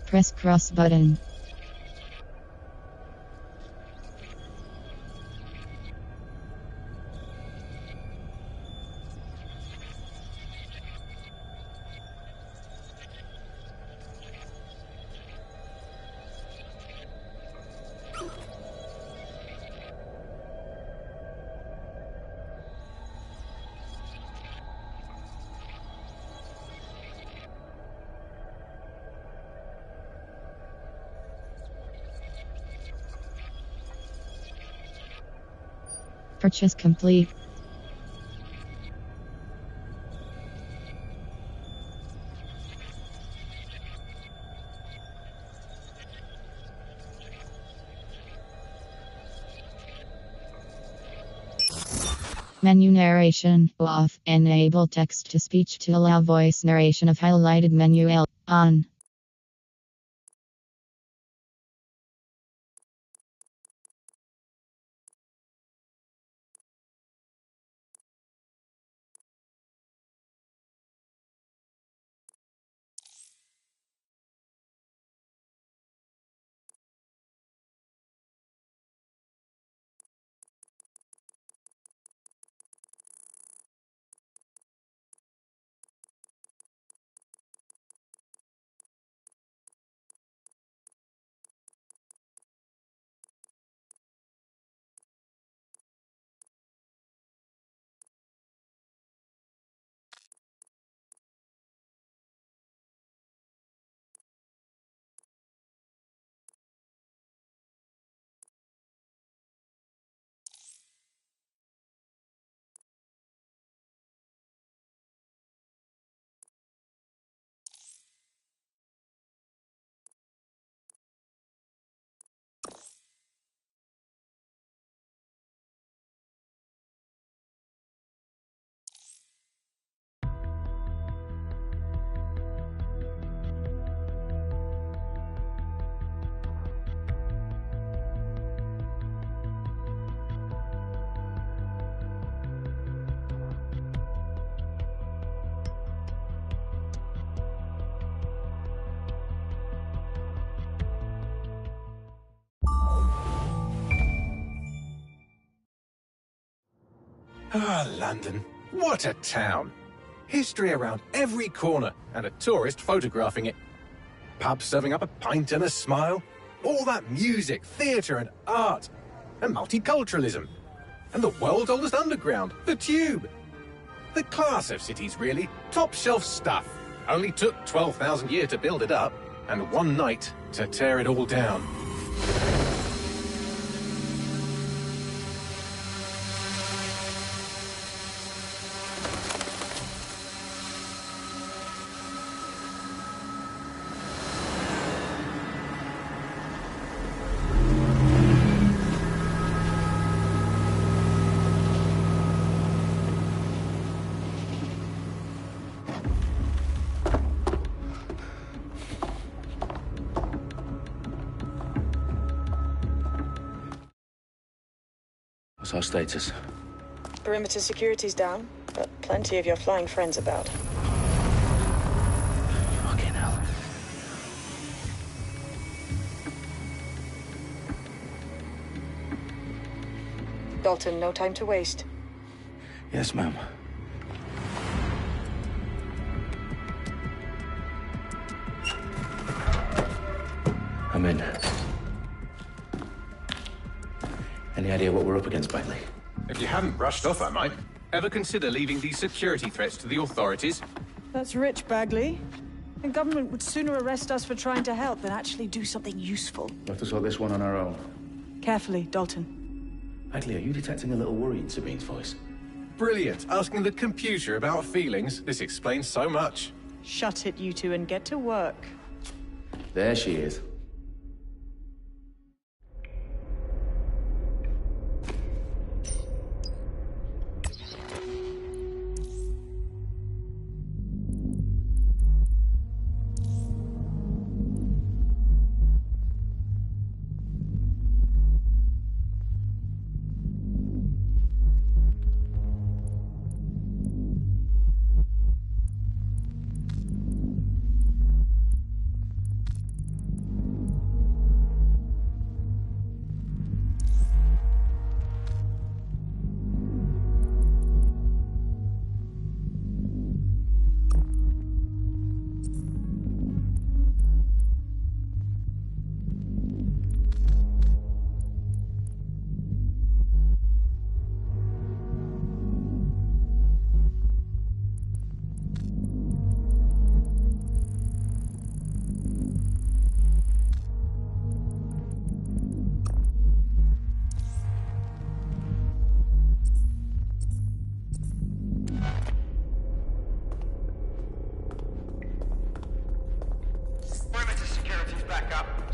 Press cross button. Purchase complete. Menu narration off. Enable text to speech to allow voice narration of highlighted menu L on. Ah, London. What a town. History around every corner and a tourist photographing it. Pubs serving up a pint and a smile. All that music, theatre and art. And multiculturalism. And the world's oldest underground, the Tube. The class of cities, really. Top shelf stuff. Only took 12,000 years to build it up and one night to tear it all down. What's our status? Perimeter security's down, but plenty of your flying friends about. Fucking hell. Dalton, no time to waste. Yes, ma'am. I'm in. Any idea what we're up against, Bagley? If you hadn't brushed off, I might. Ever consider leaving these security threats to the authorities? That's rich, Bagley. The government would sooner arrest us for trying to help than actually do something useful. We'll have to sort this one on our own. Carefully, Dalton. Bagley, are you detecting a little worry in Sabine's voice? Brilliant. Asking the computer about feelings. This explains so much. Shut it, you two, and get to work. There she is.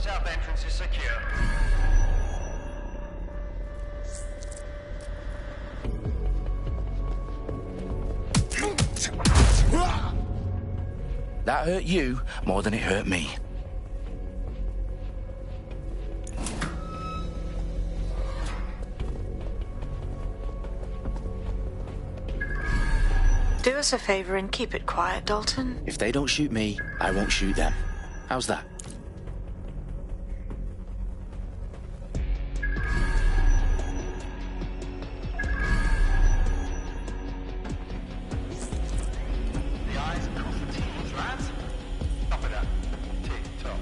South entrance is secure. That hurt you more than it hurt me. Do us a favor and keep it quiet, Dalton. If they don't shoot me, I won't shoot them. How's that? The eyes across the T's, lads. Top of that. Tick-tock.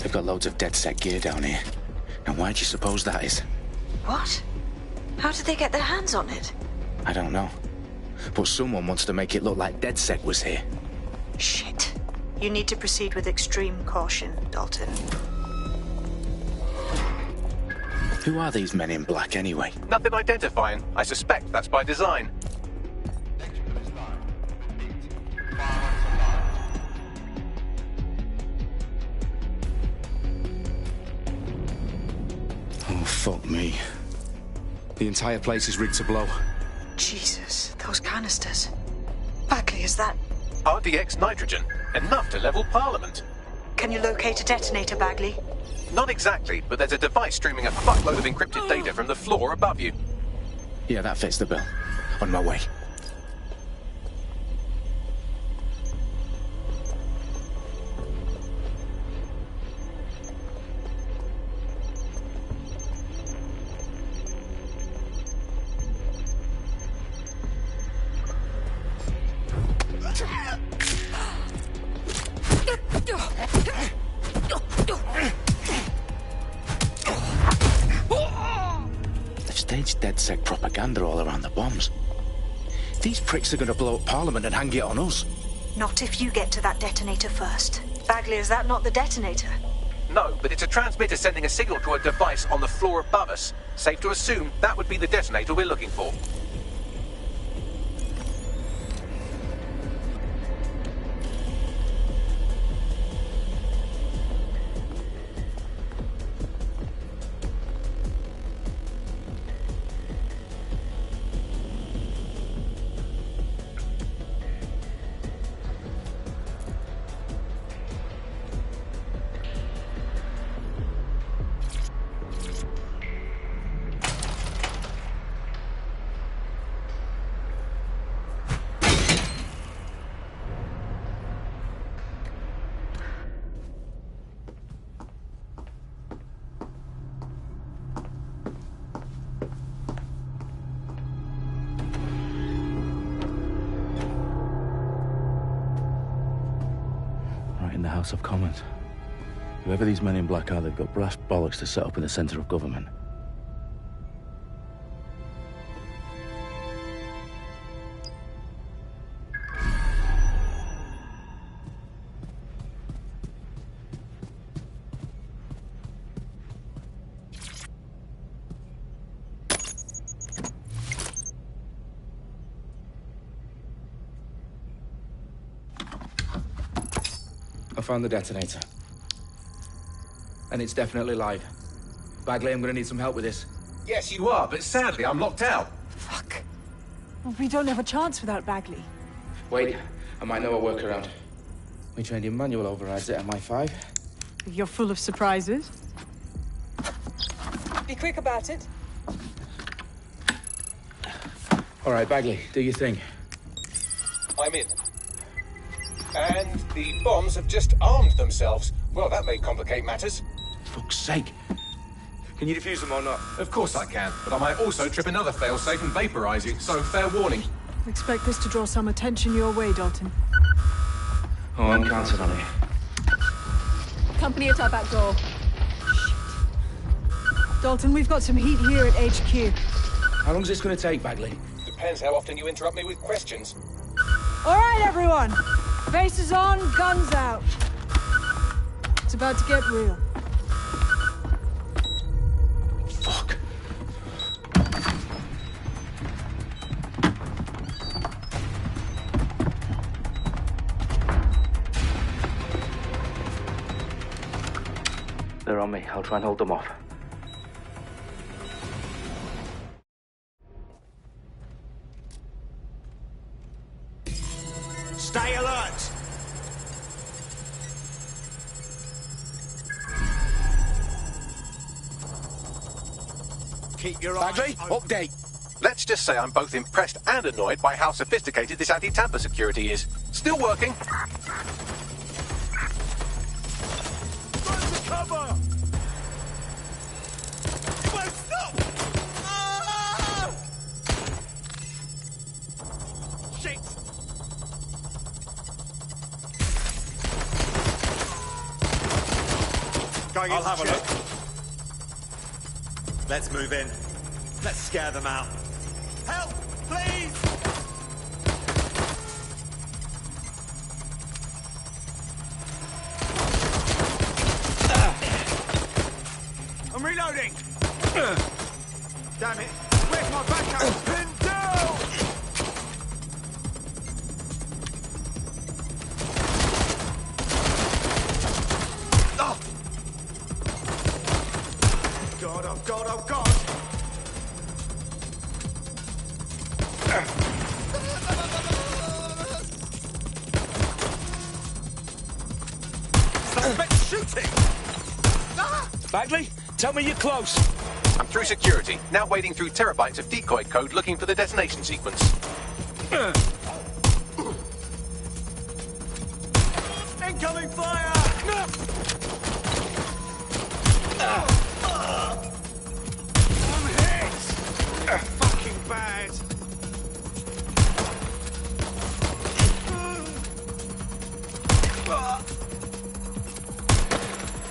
They've got loads of dead-set gear down here. Now, why do you suppose that is? What? How did they get their hands on it? I don't know. But someone wants to make it look like DedSec was here. Shit. You need to proceed with extreme caution, Dalton. Who are these men in black, anyway? Nothing identifying. I suspect that's by design. Oh, fuck me. The entire place is rigged to blow. Jesus, those canisters. Bagley, is that... RDX nitrogen. Enough to level Parliament. Can you locate a detonator, Bagley? Not exactly, but there's a device streaming a fuckload of encrypted data from the floor above you. Yeah, that fits the bill. On my way. Staged DedSec propaganda all around the bombs. These pricks are going to blow up Parliament and hang it on us. Not if you get to that detonator first. Bagley, is that not the detonator? No, but it's a transmitter sending a signal to a device on the floor above us. Safe to assume that would be the detonator we're looking for. House of Commons. Whoever these men in black are, they've got brass bollocks to set up in the centre of government. I found the detonator. And it's definitely live. Bagley, I'm gonna need some help with this. Yes, you are, but sadly, I'm locked out. Fuck. Well, we don't have a chance without Bagley. Wait, I might know a workaround. We trained in manual overrides at MI5. You're full of surprises. Be quick about it. All right, Bagley, do your thing. I'm in. And the bombs have just armed themselves. Well, that may complicate matters. Fuck's sake. Can you defuse them or not? Of course I can, but I might also trip another failsafe and vaporize you, so fair warning. Expect this to draw some attention your way, Dalton. Oh, I'm counting on it. Company at our back door. Dalton, we've got some heat here at HQ. How long is this gonna take, Bagley? Depends how often you interrupt me with questions. All right, everyone. Faces on, guns out. It's about to get real. Fuck. They're on me. I'll try and hold them off. Stay alert! Keep your eyes Bagley, open. update. Let's just say I'm both impressed and annoyed by how sophisticated this anti-tamper security is. Still working. Run to cover! You won't stop! Ah! Shit! I'll have a look. Let's move in. Let's scare them out. Help, please! I'm reloading! Damn it! Where's my backup? Pinned down! Oh! God, oh God, oh God! Suspect shooting! Bagley, tell me you're close. I'm through security, now wading through terabytes of decoy code looking for the detonation sequence. Incoming fire! I'm hit! Fucking bad!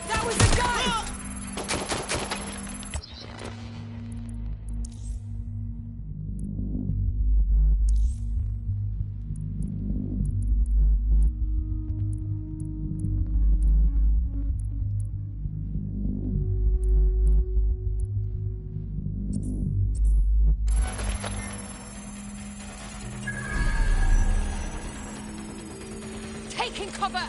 That was the guy! Taking cover!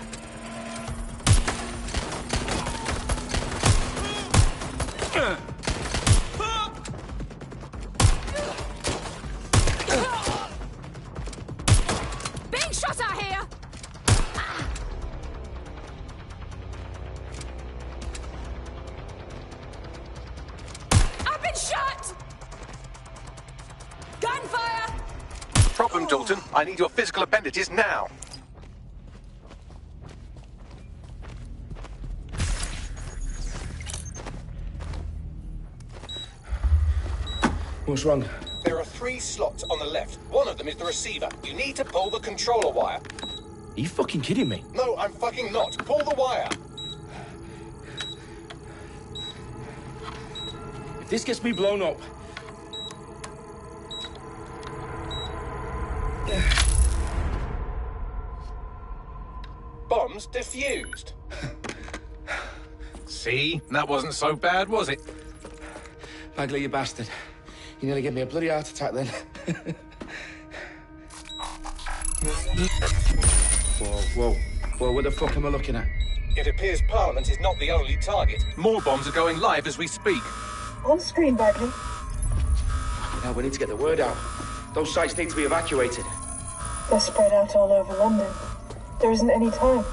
Being shot out here! I've been shot! Gunfire! Problem, Dalton. I need your physical appendages now. What's wrong? There are 3 slots on the left. One of them is the receiver. You need to pull the controller wire. Are you fucking kidding me? No, I'm fucking not. Pull the wire. If this gets me blown up... Bombs defused. See? That wasn't so bad, was it? Bagley, you bastard. You nearly gave me a bloody heart attack then. Whoa. What the fuck am I looking at? It appears Parliament is not the only target. More bombs are going live as we speak. On screen, Bagley. Now we need to get the word out. Those sites need to be evacuated. They're spread out all over London. There isn't any time.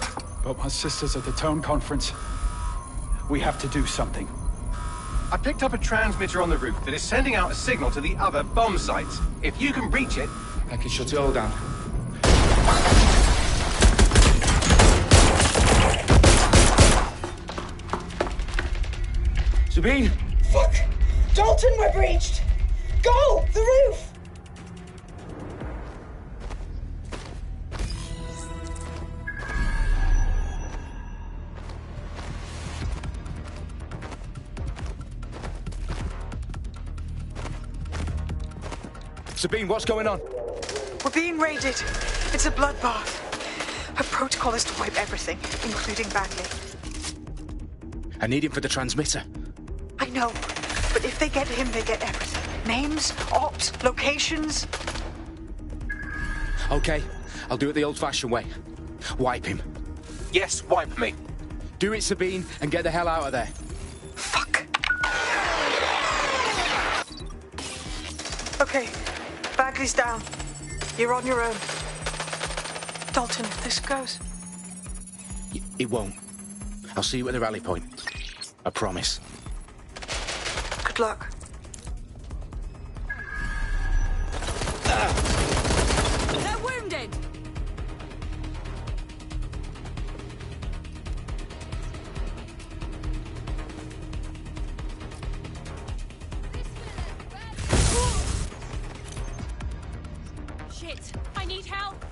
But my sister's at the town conference. We have to do something. I picked up a transmitter on the roof that is sending out a signal to the other bomb sites. If you can reach it... I can shut it all down. Sabine! Fuck! Dalton, we're breached! Go! The roof! Sabine, what's going on? We're being raided. It's a bloodbath. Her protocol is to wipe everything, including Bagley. I need him for the transmitter. I know, but if they get him, they get everything. Names, ops, locations. Okay, I'll do it the old-fashioned way. Wipe him. Yes, wipe me. Do it, Sabine, and get the hell out of there. Fuck. Okay, Bagley's down. You're on your own. Dalton, if this goes... It won't. I'll see you at the rally point. I promise. Good luck. They're wounded! Shit! I need help!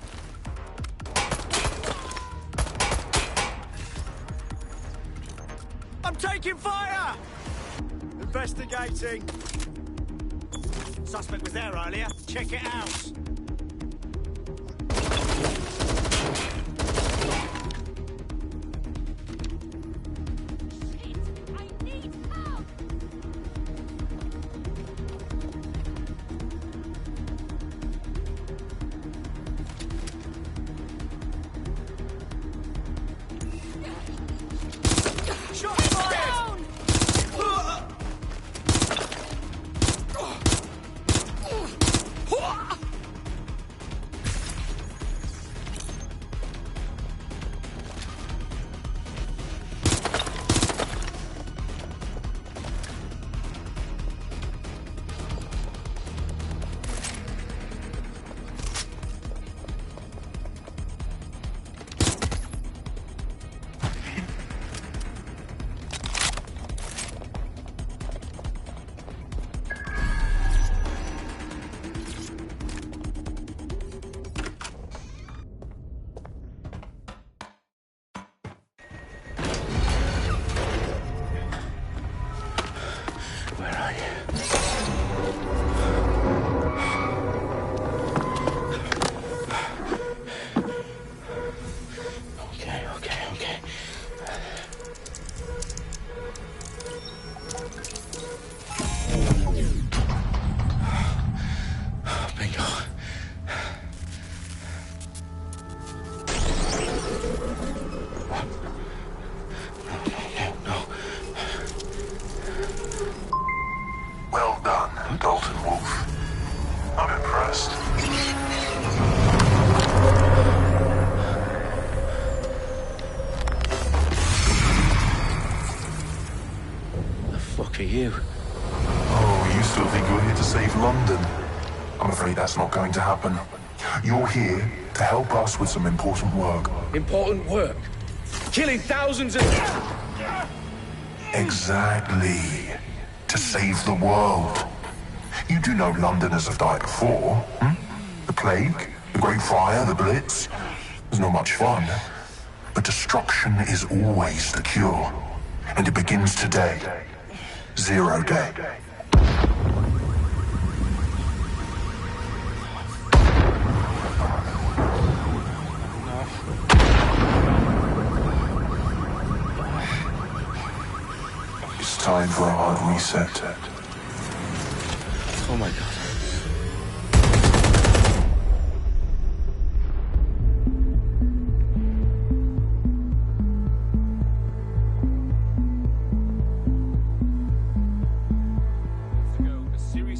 I'm taking fire! Investigating. Suspect was there earlier. Check it out. I need help! Shot fired! Down! Where are you? Okay. Bingo. No. Well done, Dalton Wolf. I'm impressed. The fuck are you? Oh, you still think you're here to save London? I'm afraid that's not going to happen. You're here to help us with some important work. Important work. Killing thousands of... Exactly. To save the world. You do know Londoners have died before, hmm? The plague, the Great Fire, the Blitz. It's not much fun, but destruction is always the cure. And it begins today. 0 day. It's time for a hard reset. Oh my god.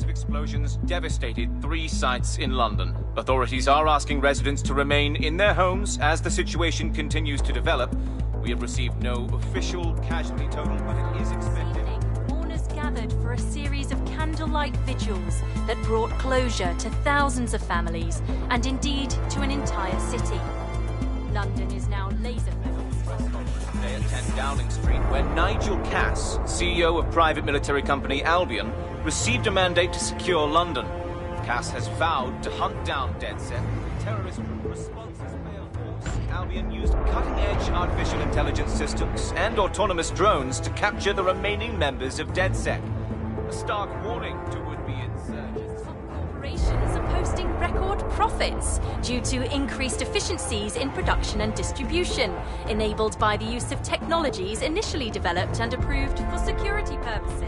Explosions devastated 3 sites in London. Authorities are asking residents to remain in their homes as the situation continues to develop. We have received no official casualty total, but it is expected. Mourners gathered for a series of candlelight vigils that brought closure to thousands of families and indeed to an entire city. London is now laser-focused. Today at 10 Downing Street, where Nigel Cass, CEO of private military company Albion, received a mandate to secure London. Cass has vowed to hunt down DedSec. Terrorist responses failed force. Albion used cutting-edge artificial intelligence systems and autonomous drones to capture the remaining members of DedSec. A stark warning to would-be insurgents. Corporations are posting record profits due to increased efficiencies in production and distribution, enabled by the use of technologies initially developed and approved for security purposes.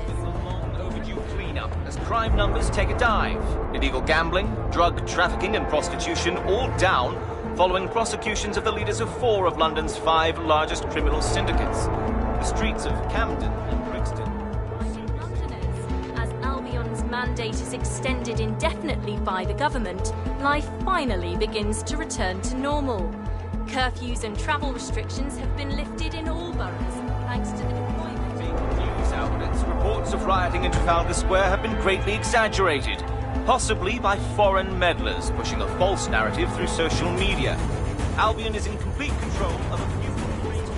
As crime numbers take a dive. Illegal gambling, drug trafficking and prostitution all down following prosecutions of the leaders of 4 of London's 5 largest criminal syndicates. The streets of Camden and Brixton. Londoners, as Albion's mandate is extended indefinitely by the government, life finally begins to return to normal. Curfews and travel restrictions have been lifted in all boroughs thanks to the deployment. Outlets, reports of rioting in Trafalgar Square have been greatly exaggerated, possibly by foreign meddlers pushing a false narrative through social media. Albion is in complete control of a few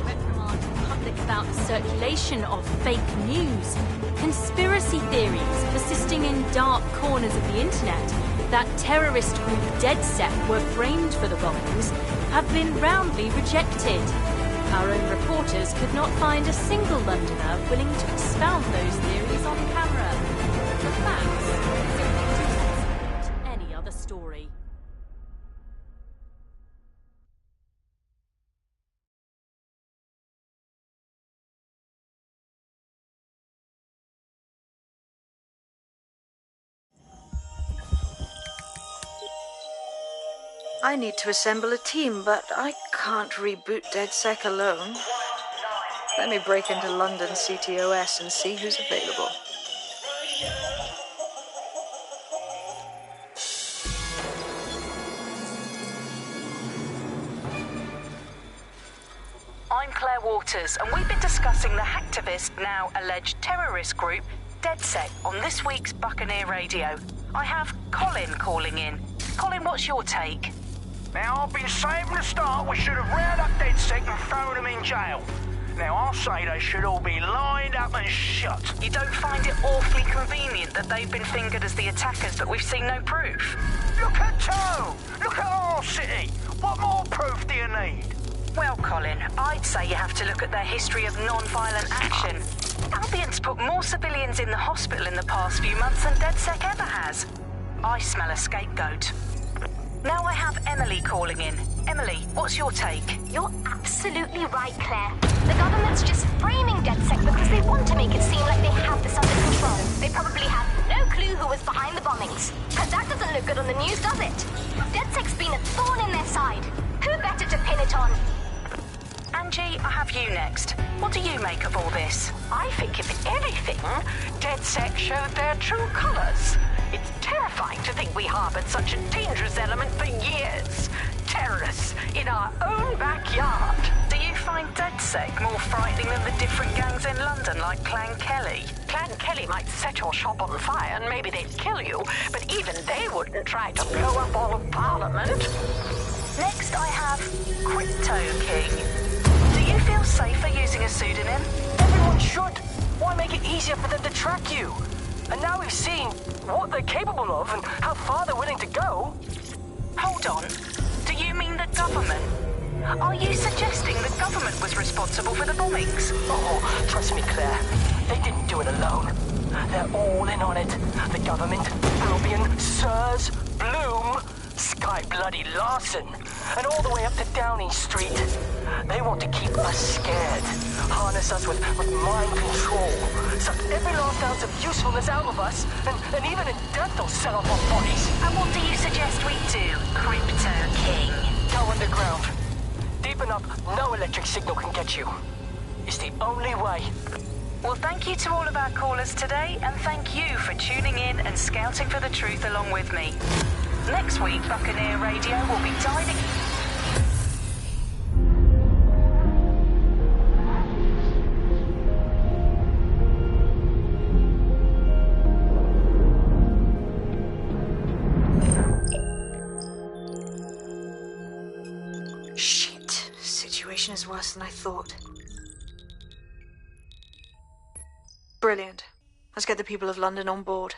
reprimand the public about the circulation of fake news, conspiracy theories persisting in dark corners of the internet that terrorist group DedSec were framed for the bombings have been roundly rejected. Our own reporters could not find a single Londoner willing to expound those theories on camera. The facts simply support any other story. I need to assemble a team, but I can't reboot DedSec alone. Let me break into London CTOS and see who's available. I'm Claire Waters, and we've been discussing the hacktivist, now alleged terrorist group, DedSec, on this week's Buccaneer Radio. I have Colin calling in. Colin, what's your take? Now, I've been saying from the start we should have rounded up DedSec and thrown them in jail. Now, I'll say they should all be lined up and shot. You don't find it awfully convenient that they've been fingered as the attackers, but we've seen no proof? Look at Toe! Look at our city! What more proof do you need? Well, Colin, I'd say you have to look at their history of non-violent action. Albion's put more civilians in the hospital in the past few months than DedSec ever has. I smell a scapegoat. Now I have Emily calling in. Emily, what's your take? You're absolutely right, Claire. The government's just framing DedSec because they want to make it seem like they have this under control. They probably have no clue who was behind the bombings. But that doesn't look good on the news, does it? DedSec's been a thorn in their side. Who better to pin it on? Angie, I have you next. What do you make of all this? I think, if anything, DedSec showed their true colours. It's terrifying to think we harboured such a dangerous element for years. Terrorists in our own backyard. Do you find DedSec more frightening than the different gangs in London, like Clan Kelly? Clan Kelly might set your shop on fire and maybe they'd kill you, but even they wouldn't try to blow up all of Parliament. Next I have Crypto King. Do you feel safer using a pseudonym? Everyone should. Why make it easier for them to track you? And now we've seen what they're capable of and how far they're willing to go. Hold on. Do you mean the government? Are you suggesting the government was responsible for the bombings? Oh, trust me, Claire. They didn't do it alone. They're all in on it. The government, Albion, Sirs, Bloom, Sky Bloody Larson, and all the way up to Downing Street. They want to keep us scared, harness us with mind control, suck every last ounce of usefulness out of us, and even in death they'll set off our bodies. And what do you suggest we do, Crypto King? Go underground. Deep enough, no electric signal can get you. It's the only way. Well, thank you to all of our callers today, and thank you for tuning in and scouting for the truth along with me. Next week, Buccaneer Radio will be diving... Shit. Situation is worse than I thought. Brilliant. Let's get the people of London on board.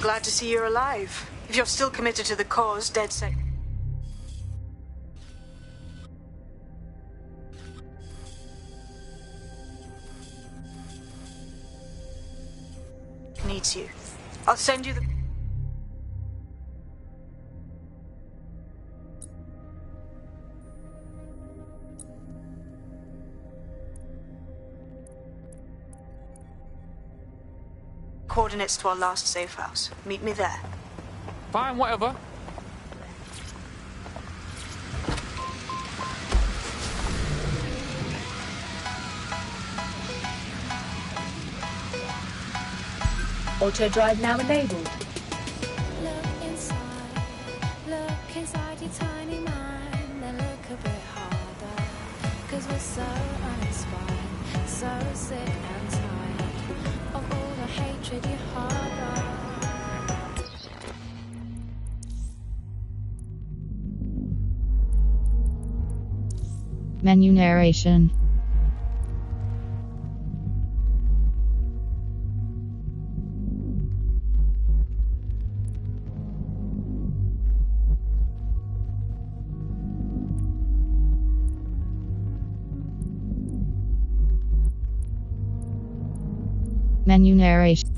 Glad to see you're alive. If you're still committed to the cause, DedSec needs you. I'll send you the... Coordinates to our last safe house. Meet me there. Fine, whatever. Auto drive now enabled. Look inside your tiny mind and look a bit harder. Cause we're so uninspired, so sick and tired of all the hatred you harbor. Menu narration. Menu narration.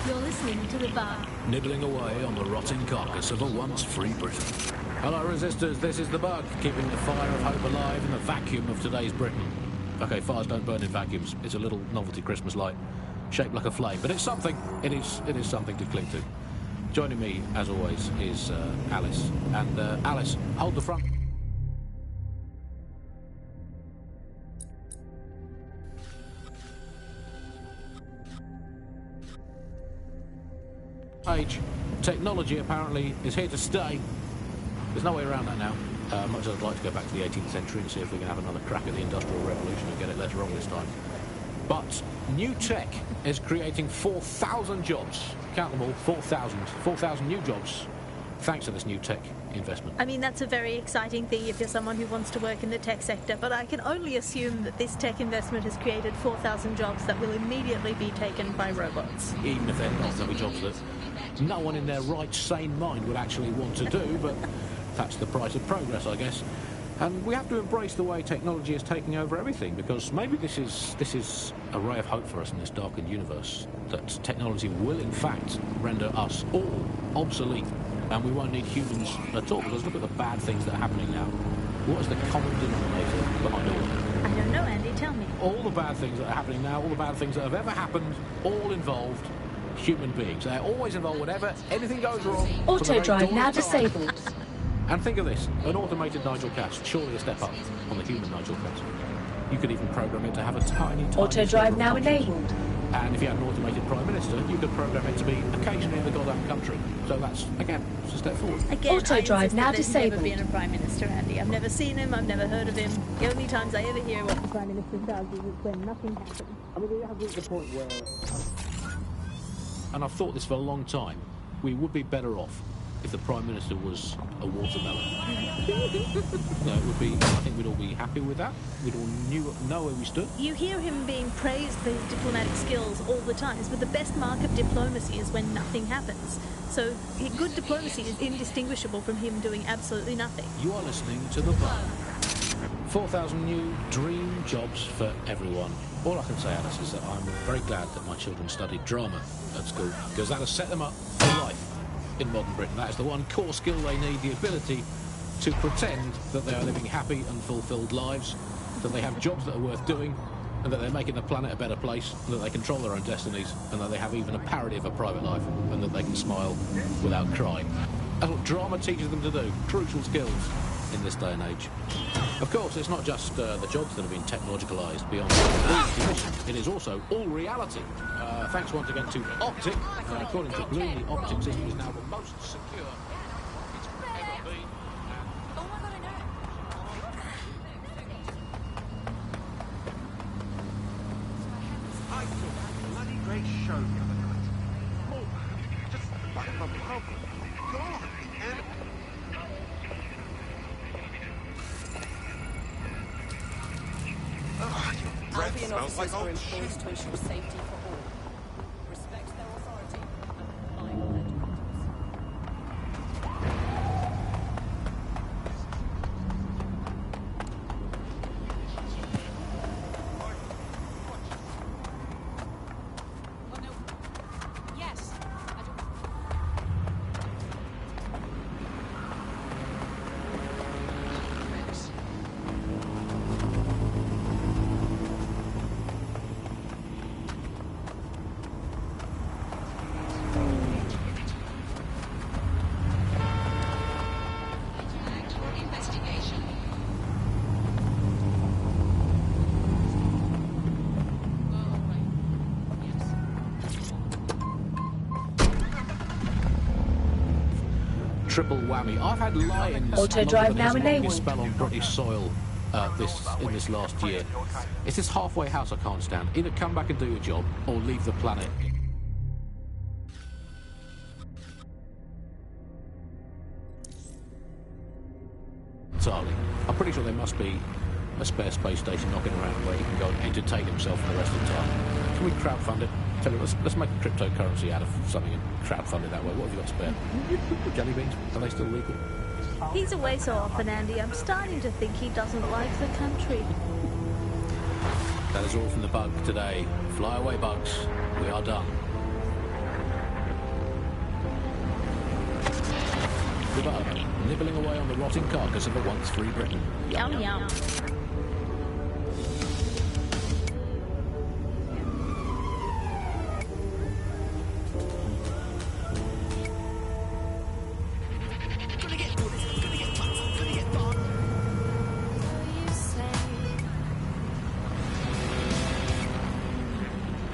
You're listening to the bar. Nibbling away on the rotting carcass of a once free Britain. Hello, resistors, this is the Bug, keeping the fire of hope alive in the vacuum of today's Britain. Okay, fires don't burn in vacuums. It's a little novelty Christmas light, shaped like a flame, but it's something. It is something to cling to. Joining me, as always, is Alice. And Alice, hold the front. Age. Technology apparently is here to stay. There's no way around that now. Much as I'd like to go back to the 18th century and see if we can have another crack at the Industrial Revolution and get it less wrong this time. But new tech is creating 4,000 jobs. Count them all, 4,000 new jobs, thanks to this new tech investment. I mean, that's a very exciting thing if you're someone who wants to work in the tech sector, but I can only assume that this tech investment has created 4,000 jobs that will immediately be taken by robots. Even if they're not, there'll be jobs that no one in their right, sane mind would actually want to do, but that's the price of progress, I guess. And we have to embrace the way technology is taking over everything, because maybe this is a ray of hope for us in this darkened universe, that technology will in fact render us all obsolete, and we won't need humans at all, because look at the bad things that are happening now. What is the common denominator behind all of it? I don't know, Andy, tell me. All the bad things that are happening now, all the bad things that have ever happened, all involved human beings. They're always involved whenever anything goes wrong. Auto drive now disabled. And think of this, an automated Nigel Cass, surely a step up on the human Nigel Cass. You could even program it to have a tiny Auto drive now enabled. And if you had an automated Prime Minister, you could program it to be occasionally in the goddamn country. So that's, again, just a step forward. Again, Auto drive now disabled. I've never been a Prime Minister, Andy. I've never seen him, I've never heard of him. The only times I ever hear what the Prime Minister does is when nothing happens. I mean, we have reached the point where... And I've thought this for a long time. We would be better off if the Prime Minister was a watermelon. No, it would be, I think we'd all be happy with that. We'd all know where we stood. You hear him being praised for his diplomatic skills all the time, but the best mark of diplomacy is when nothing happens. So good diplomacy is indistinguishable from him doing absolutely nothing. You are listening to The Bug. 4,000 new dream jobs for everyone. All I can say, Alice, is that I'm very glad that my children studied drama at school, because that has set them up for life in modern Britain. That is the one core skill they need, the ability to pretend that they are living happy and fulfilled lives, that they have jobs that are worth doing, and that they're making the planet a better place, and that they control their own destinies, and that they have even a parody of a private life, and that they can smile without crying. That's what drama teaches them to do. Crucial skills in this day and age. Of course, it's not just the jobs that have been technologicalised beyond definition. It is also all reality. Thanks once again to Optic. According to Bloom, the Optic system is now the most secure it's ever been. I saw a bloody great show the other night. Oh, just like the pub. God, the animal. Breath Albion smells like officers are old employed shit. to ensure safety for all. Respect their authority and comply with their directives. Yes. Triple whammy. I've had lions Auto drive now longest enabled. spell on British soil in this last year. It's this halfway house I can't stand. Either come back and do your job, or leave the planet. Entirely. I'm pretty sure there must be a spare space station knocking around where he can go and entertain himself for the rest of the time. Can we crowdfund it? Tell you, let's make a cryptocurrency out of something and crowdfund it that way. What have you got spare? Jelly beans? Are they still legal? He's away so often, Andy. I'm starting to think he doesn't like the country. That is all from the bug today. Fly away, bugs. We are done. The bug, nibbling away on the rotting carcass of a once free Britain. Yum, yum.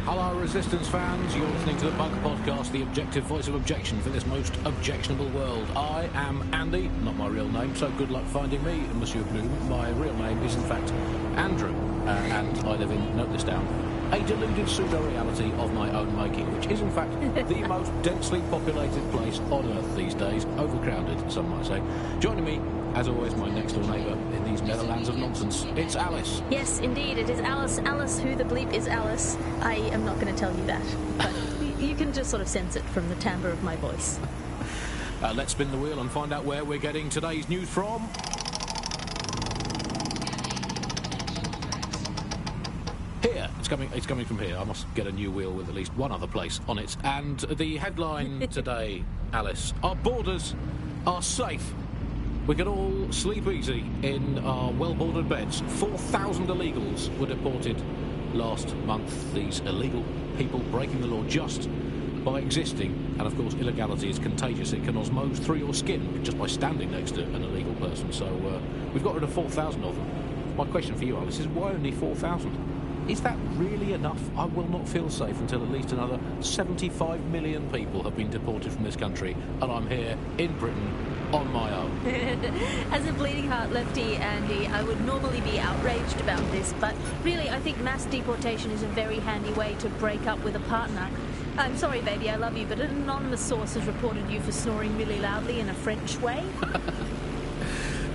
Hello, Resistance fans. You're listening to the Bug Podcast, the objective voice of objection for this most objectionable world. I am Andy, not my real name, so good luck finding me, Monsieur Bloom. My real name is, in fact, Andrew, and I live in, note this down, a deluded pseudo-reality of my own making, which is, in fact, the most densely populated place on Earth these days, overcrowded, some might say. Joining me, as always, my next-door neighbour in these Netherlands of nonsense, it's Alice. Yes, indeed, it is Alice. Alice, who the bleep is Alice? I am not going to tell you that, but you can just sort of sense it from the timbre of my voice. Let's spin the wheel and find out where we're getting today's news from. Here. It's coming from here. I must get a new wheel with at least one other place on it. And the headline today, Alice, our borders are safe. We can all sleep easy in our well-bordered beds. 4,000 illegals were deported last month. These illegal people breaking the law just by existing. And of course, illegality is contagious. It can osmose through your skin just by standing next to an illegal person. So we've got rid of 4,000 of them. My question for you, Alice, is why only 4,000? Is that really enough? I will not feel safe until at least another 75 million people have been deported from this country, and I'm here in Britain on my own. As a bleeding heart lefty, Andy, I would normally be outraged about this, but really I think mass deportation is a very handy way to break up with a partner. I'm sorry, baby, I love you, but an anonymous source has reported you for snoring really loudly in a French way.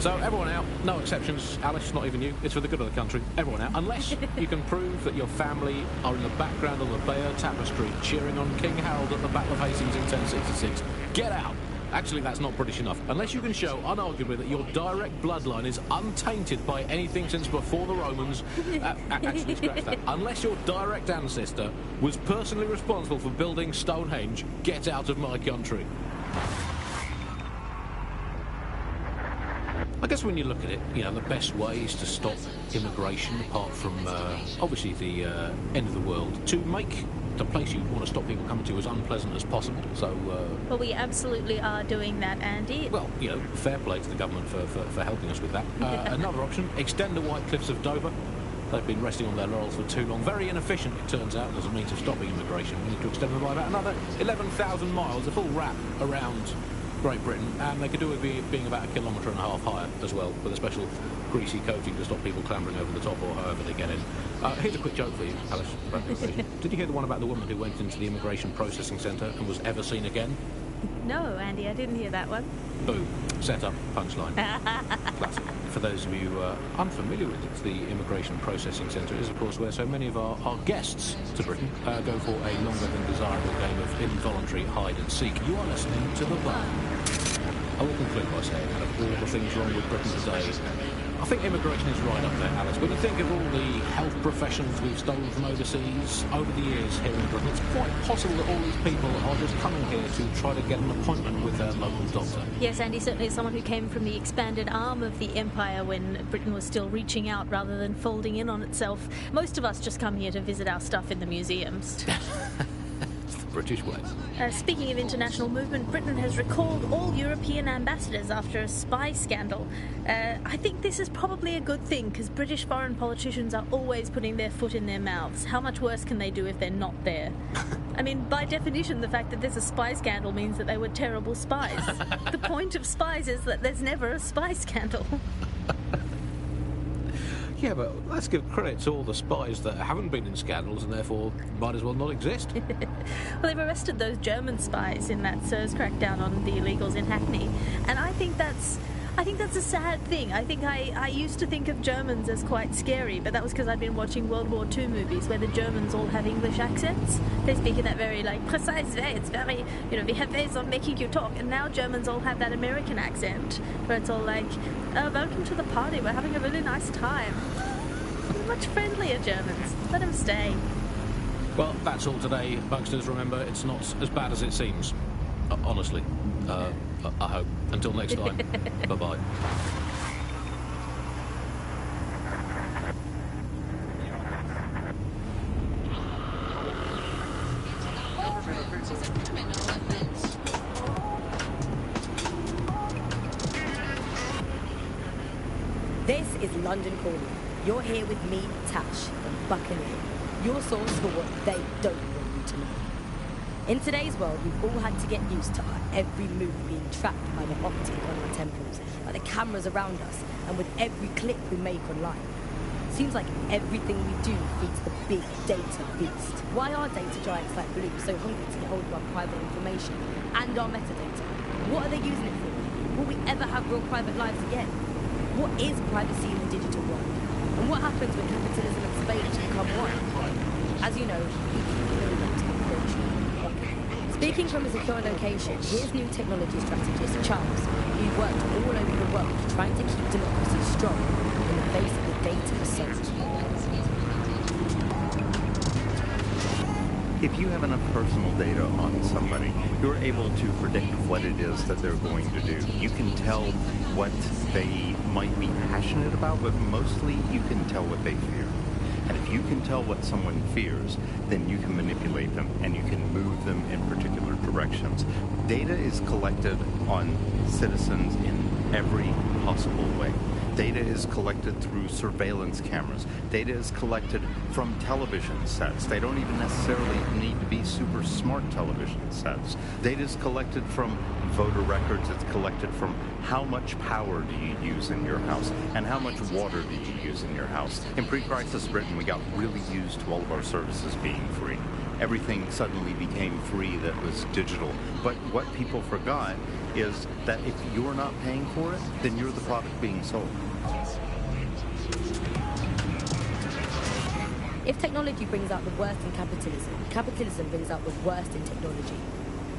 So everyone out, no exceptions. Alice, not even you. It's for the good of the country. Everyone out, unless you can prove that your family are in the background of the Bayeux Tapestry cheering on King Harold at the Battle of Hastings in 1066. Get out. Actually, that's not British enough. Unless you can show, unarguably, that your direct bloodline is untainted by anything since before the Romans. Actually, scratch that. Unless your direct ancestor was personally responsible for building Stonehenge, get out of my country. I guess when you look at it, you know, the best way is to stop immigration, apart from obviously the end of the world, to make the place you want to stop people coming to as unpleasant as possible. So, well, we absolutely are doing that, Andy. Well, you know, fair play to the government for helping us with that. Another option: extend the White Cliffs of Dover. They've been resting on their laurels for too long. Very inefficient, it turns out, as a means of stopping immigration. We need to extend them by about another 11,000 miles, a full wrap around Great Britain, and they could do it being about 1.5 kilometres higher as well, with a special greasy coating to stop people clambering over the top or however they get in. Here's a quick joke for you, Alice, about immigration. Did you hear the one about the woman who went into the immigration processing centre and was ever seen again? No, Andy, I didn't hear that one. Boom. Set up, punchline. Classic. For those of you unfamiliar with it, the immigration processing centre is, of course, where so many of our guests to Britain go for a longer than desirable game of involuntary hide and seek. You are listening to The Bar. I will conclude by saying, out of all the things wrong with Britain today, I think immigration is right up there, Alice. When you think of all the health professions we've stolen from overseas over the years here in Britain, it's quite possible that all these people are just coming here to try to get an appointment with their local doctor. Yes, Andy, certainly as someone who came from the expanded arm of the empire when Britain was still reaching out rather than folding in on itself, most of us just come here to visit our stuff in the museums. British way. Speaking of international movement, Britain has recalled all European ambassadors after a spy scandal. I think this is probably a good thing, because British foreign politicians are always putting their foot in their mouths. How much worse can they do if they're not there? I mean, by definition, the fact that there's a spy scandal means that they were terrible spies. The point of spies is that there's never a spy scandal. Yeah, but let's give credit to all the spies that haven't been in scandals and therefore might as well not exist. Well, they've arrested those German spies in that SIRS crackdown on the illegals in Hackney, and I think that's a sad thing. I think I used to think of Germans as quite scary, but that was because I'd been watching World War II movies where the Germans all have English accents. They speak in that very, precise way. It's very, we have ways of making you talk. And now Germans all have that American accent where it's all like, oh, welcome to the party. We're having a really nice time. They're much friendlier Germans. Let them stay. Well, that's all today, Bunksters. Remember, it's not as bad as it seems. Honestly. I hope. Until next time. Bye-bye. This is London Calling. You're here with me, Tash, and Buccaneer, your source for what they don't want you to know. In today's world, we've all had to get used to our every move being tracked by the optic on our temples, by the cameras around us, and with every click we make online. Seems like everything we do feeds the big data beast. Why are data giants like Blue so hungry to get hold of our private information and our metadata? What are they using it for? Will we ever have real private lives again? What is privacy in the digital world? And what happens when capitalism and surveillance become one? As you know, we keep Speaking from a secure location, here's new technology strategist Charles, who worked all over the world trying to keep democracy strong in the face of the data assault. If you have enough personal data on somebody, you're able to predict what it is that they're going to do. You can tell what they might be passionate about, but mostly you can tell what they fear. And if you can tell what someone fears, then you can manipulate them and you can move them in particular directions. Data is collected on citizens in every possible way. Data is collected through surveillance cameras. Data is collected from television sets. They don't even necessarily need to be super smart television sets. Data is collected from voter records. It's collected from how much power do you use in your house and how much water do you use in your house. In pre-crisis Britain, we got really used to all of our services being free. Everything suddenly became free that was digital. But what people forgot is that if you're not paying for it, then you're the product being sold. If technology brings out the worst in capitalism, capitalism brings out the worst in technology.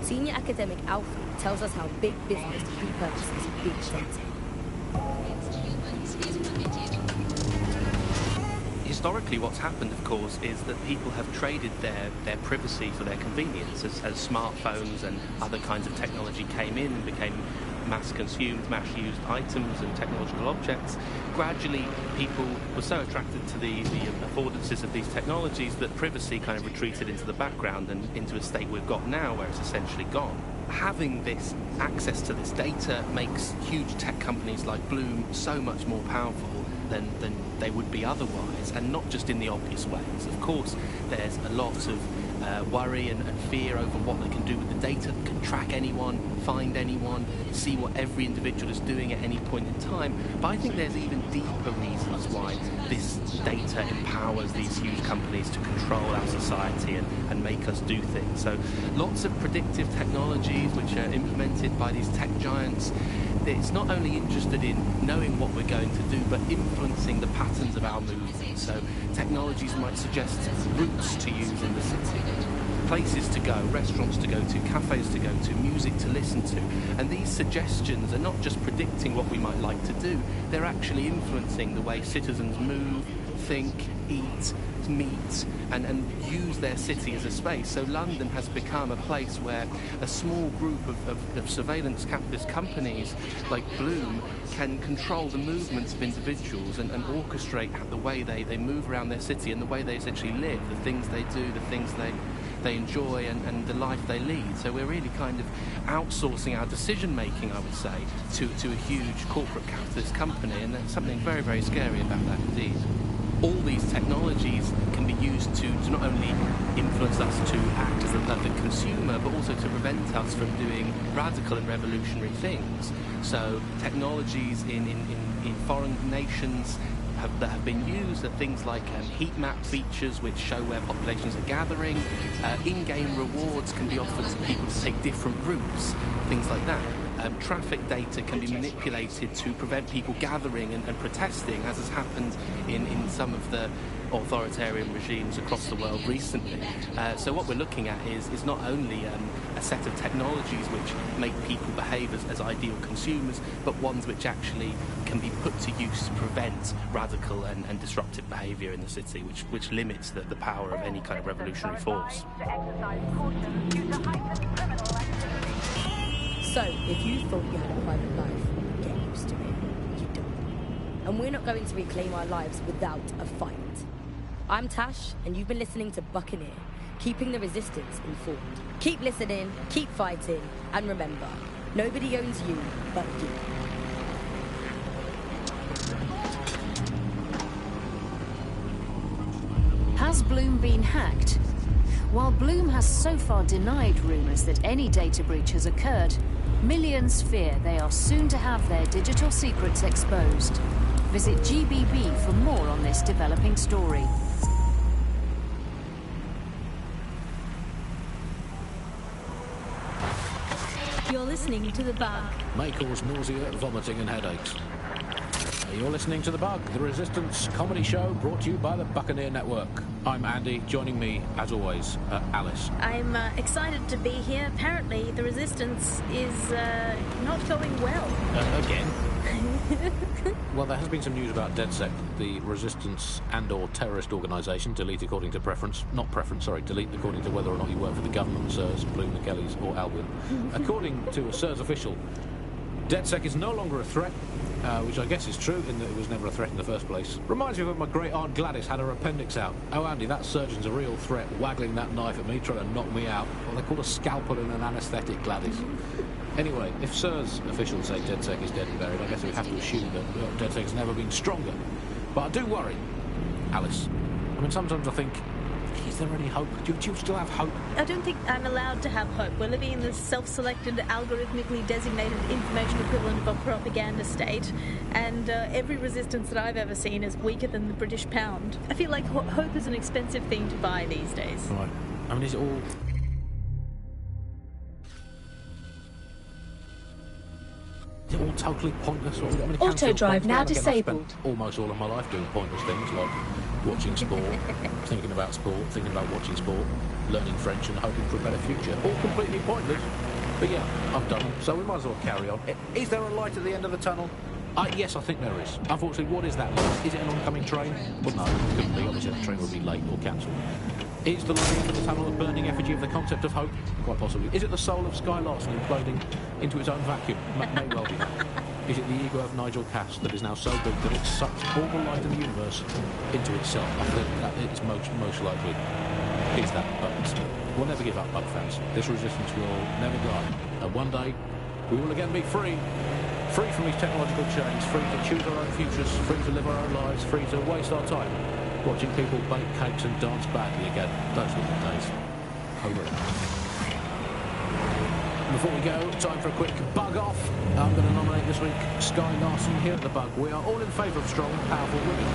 Senior academic Alfie tells us how big business repurposes big data. Is historically what's happened, of course, is that people have traded their privacy for their convenience as smartphones and other kinds of technology came in and became mass-consumed, mass-used items and technological objects. Gradually, people were so attracted to the affordances of these technologies that privacy kind of retreated into the background and into a state we've got now where it's essentially gone. Having this access to this data makes huge tech companies like Bloom so much more powerful than they would be otherwise, and not just in the obvious ways. Of course, there's a lot of worry and fear over what they can do with the data. They can track anyone, find anyone, see what every individual is doing at any point in time. But I think there's even deeper reasons why this data empowers these huge companies to control our society and make us do things. So lots of predictive technologies which are implemented by these tech giants. It's not only interested in knowing what we're going to do, but influencing the patterns of our movement. So technologies might suggest routes to use in the city, places to go, restaurants to go to, cafes to go to, music to listen to. And these suggestions are not just predicting what we might like to do, they're actually influencing the way citizens move, think, eat, meet, and use their city as a space. So London has become a place where a small group of surveillance capitalist companies like Bloom can control the movements of individuals and orchestrate the way they move around their city and the way they essentially live, the things they do, the things they enjoy and the life they lead. So we're really kind of outsourcing our decision making, I would say, to a huge corporate capitalist company, and there's something very, very scary about that indeed. All these technologies can be used to not only influence us to act as the perfect consumer, but also to prevent us from doing radical and revolutionary things. So technologies in foreign nations that have been used are things like heat map features which show where populations are gathering. In-game rewards can be offered to people to take different routes, things like that. Traffic data can be manipulated to prevent people gathering and protesting, as has happened in some of the authoritarian regimes across the world recently. So what we're looking at is not only a set of technologies which make people behave as ideal consumers, but ones which actually can be put to use to prevent radical and disruptive behaviour in the city, which limits the power of any kind of revolutionary force. So, if you thought you had a private life, get used to it. You don't. And we're not going to reclaim our lives without a fight. I'm Tash, and you've been listening to Buccaneer, keeping the resistance informed. Keep listening, keep fighting, and remember, nobody owns you but you. Has Bloom been hacked? While Bloom has so far denied rumours that any data breach has occurred, millions fear they are soon to have their digital secrets exposed. Visit GBB for more on this developing story. You're listening to The Bug. May cause nausea, vomiting and headaches. You're listening to The Bug, the Resistance comedy show brought to you by the Buccaneer Network. I'm Andy, joining me, as always, Alice. I'm excited to be here. Apparently, the Resistance is not going well. Again? Well, there has been some news about DedSec, the Resistance and/or terrorist organisation, delete according to preference. Not preference, sorry, delete according to whether or not you work for the government, SIRS, Bloom, the Kellys or Albion. According to a SIRS official, DedSec is no longer a threat, which I guess is true in that it was never a threat in the first place. Reminds me of when my great-aunt Gladys had her appendix out. Oh, Andy, that surgeon's a real threat, waggling that knife at me, trying to knock me out. Well, they call a scalpel and an anaesthetic, Gladys. Anyway, if SIRS officials say DedSec is dead and buried, I guess we have to assume that DedSec has never been stronger. But I do worry, Alice. I mean, sometimes I think, is there any hope? Do you still have hope? I don't think I'm allowed to have hope. We're living in this self-selected, algorithmically designated information equivalent of a propaganda state, and every resistance that I've ever seen is weaker than the British pound. I feel like hope is an expensive thing to buy these days. Right. I mean, is it all... Is it all totally pointless? Or, I mean, Auto drive now disabled. I've spent almost all of my life doing pointless things like watching sport, thinking about sport, thinking about watching sport, learning French and hoping for a better future. All completely pointless. But yeah, I've done them, so we might as well carry on. Is there a light at the end of the tunnel? Yes, I think there is. Unfortunately, what is that like? Is it an oncoming train? Well, no, it couldn't be. Obviously, the train would be late or cancelled. Is the light end of the tunnel a burning effigy of the concept of hope? Quite possibly. Is it the soul of Sky Larson imploding into its own vacuum? May well be. Is it the ego of Nigel Cass that is now so big that it sucks all the light in the universe into itself? I think that it's most likely is that, but we'll never give up, Bug fans. This resistance will never die. And one day, we will again be free. Free from these technological chains, free to choose our own futures, free to live our own lives, free to waste our time watching people bake cakes and dance badly again. Those were the days. Hooray. Before we go, time for a quick bug off. I'm going to nominate this week Sky Larson here at the Bug. We are all in favour of strong, powerful women.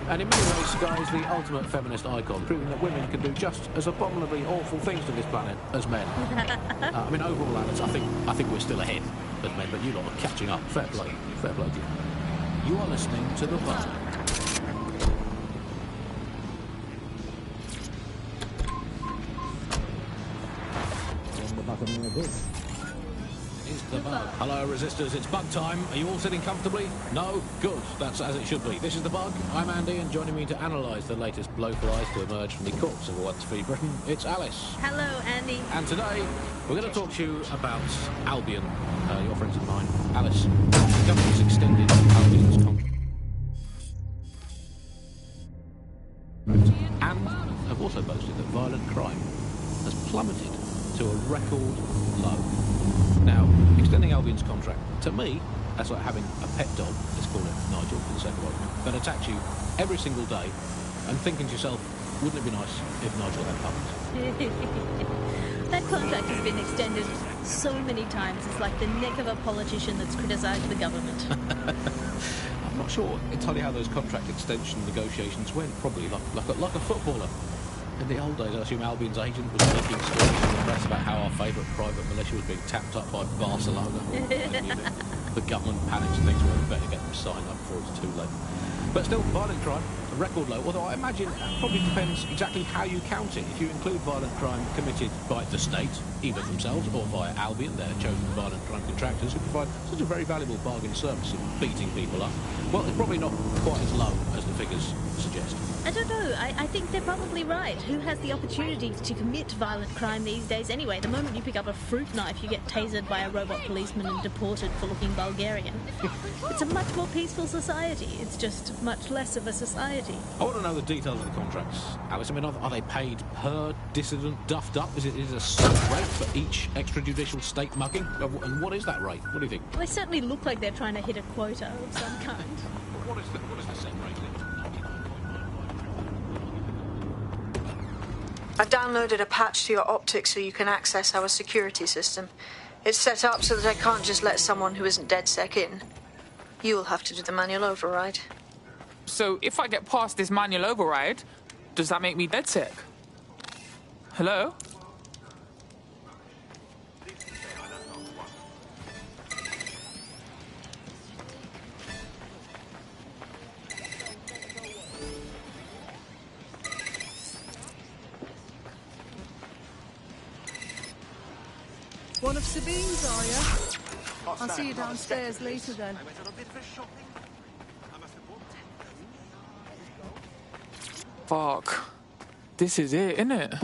And in many ways, Sky is the ultimate feminist icon, proving that women can do just as abominably awful things to this planet as men. I mean, overall, Alex, I think we're still ahead as men, but you lot are catching up. Fair play to you. You are listening to the Bug. Is the Bug. Hello, Resistors, it's Bug time. Are you all sitting comfortably? No? Good. That's as it should be. This is the Bug. I'm Andy, and joining me to analyse the latest blowflies to emerge from the corpse of a once-free Britain, it's Alice. Hello, Andy. And today, we're going to talk to you about Albion. Your friends of mine. Alice, the government's extended Albion's contract. And have also boasted that violent crime has plummeted to a record low. Now, extending Albion's contract, to me, that's like having a pet dog, let's call it Nigel for the sake of argument, that attacks you every single day and thinking to yourself, wouldn't it be nice if Nigel had puppies? That contract has been extended so many times, it's like the neck of a politician that's criticised the government. I'm not sure entirely how those contract extension negotiations went, probably like a footballer. In the old days, I assume Albion's agent was leaking stories to the press about how our favourite private militia was being tapped up by Barcelona. The government panics and thinks, well, we better get them signed up before it's too late. But still, violent crime, a record low, although I imagine it probably depends exactly how you count it. If you include violent crime committed by the state, either themselves or via Albion, their chosen violent crime contractors who provide such a very valuable bargain service of beating people up, well, it's probably not quite as low as the figures suggest. I don't know. I think they're probably right. Who has the opportunity to commit violent crime these days anyway? The moment you pick up a fruit knife, you get tasered by a robot policeman and deported for looking Bulgarian. It's a much more peaceful society. It's just much less of a society. I want to know the details of the contracts, Alice. I mean, are they paid per dissident duffed up? Is it a set rate for each extrajudicial state mugging? And what is that rate? What do you think? Well, they certainly look like they're trying to hit a quota of some kind. What is the set rate? I've downloaded a patch to your optics so you can access our security system. It's set up so that I can't just let someone who isn't DedSec in. You'll have to do the manual override. So if I get past this manual override, does that make me DedSec? Hello? One of Sabine's, are you? I'll see you downstairs later then. Fuck. This is it, innit?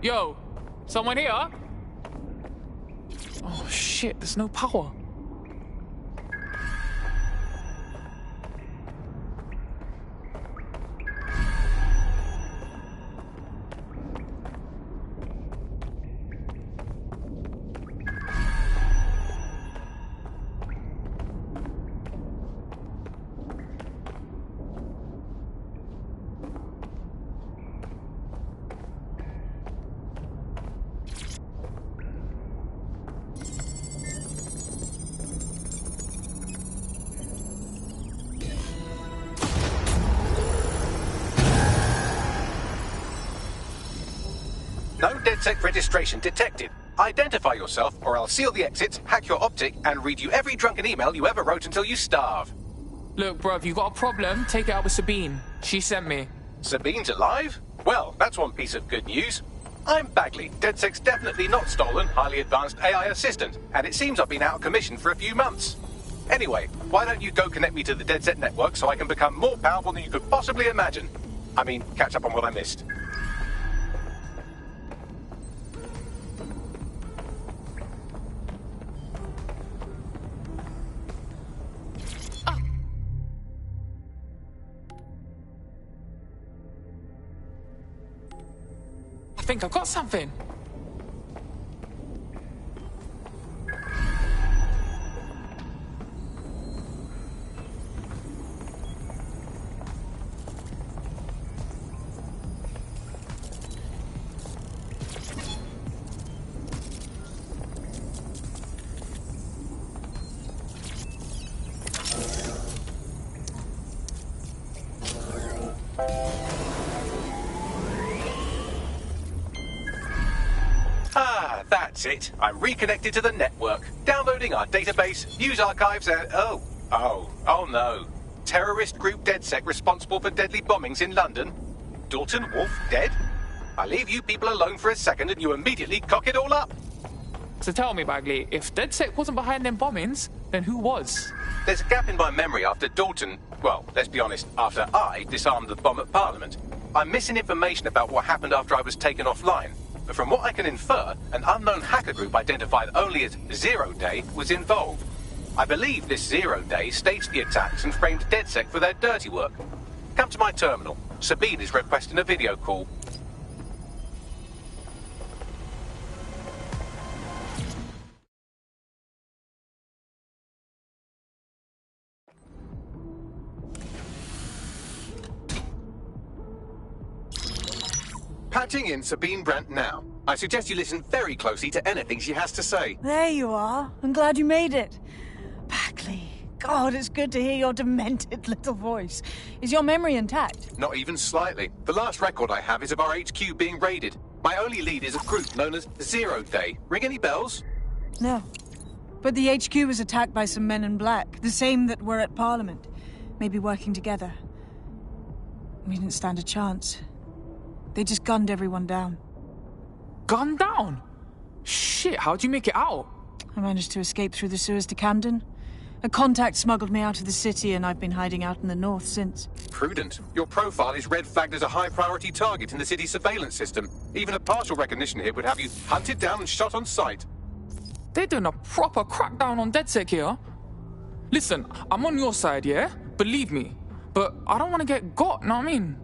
Yo, someone here? Oh shit, there's no power. DedSec registration detected. Identify yourself, or I'll seal the exits, hack your optic, and read you every drunken email you ever wrote until you starve. Look, bro, if you got a problem, take it out with Sabine. She sent me. Sabine's alive? Well, that's one piece of good news. I'm Bagley, DedSec's definitely not stolen, highly advanced AI assistant, and it seems I've been out of commission for a few months. Anyway, why don't you go connect me to the DedSec network so I can become more powerful than you could possibly imagine? I mean, catch up on what I missed. I think I've got something. Ah, that's it. I'm reconnected to the network. Downloading our database, news archives, and... Oh no. Terrorist group DedSec responsible for deadly bombings in London? Dalton Wolf dead? I leave you people alone for a second and you immediately cock it all up. So tell me, Bagley, if DedSec wasn't behind them bombings, then who was? There's a gap in my memory after Dalton... Well, let's be honest, after I disarmed the bomb at Parliament. I'm missing information about what happened after I was taken offline. But from what I can infer, an unknown hacker group identified only as Zero Day was involved. I believe this Zero Day staged the attacks and framed DedSec for their dirty work. Come to my terminal. Sabine is requesting a video call. Patching in Sabine Brandt now. I suggest you listen very closely to anything she has to say. There you are. I'm glad you made it. Bagley, God, it's good to hear your demented little voice. Is your memory intact? Not even slightly. The last record I have is of our HQ being raided. My only lead is a group known as Zero Day. Ring any bells? No. But the HQ was attacked by some men in black, the same that were at Parliament. Maybe working together. We didn't stand a chance. They just gunned everyone down. Gunned down? Shit, how'd you make it out? I managed to escape through the sewers to Camden. A contact smuggled me out of the city and I've been hiding out in the north since. Prudent. Your profile is red flagged as a high-priority target in the city's surveillance system. Even a partial recognition hit would have you hunted down and shot on sight. They're doing a proper crackdown on DedSec here. Listen, I'm on your side, yeah? Believe me. But I don't want to get got, know what I mean?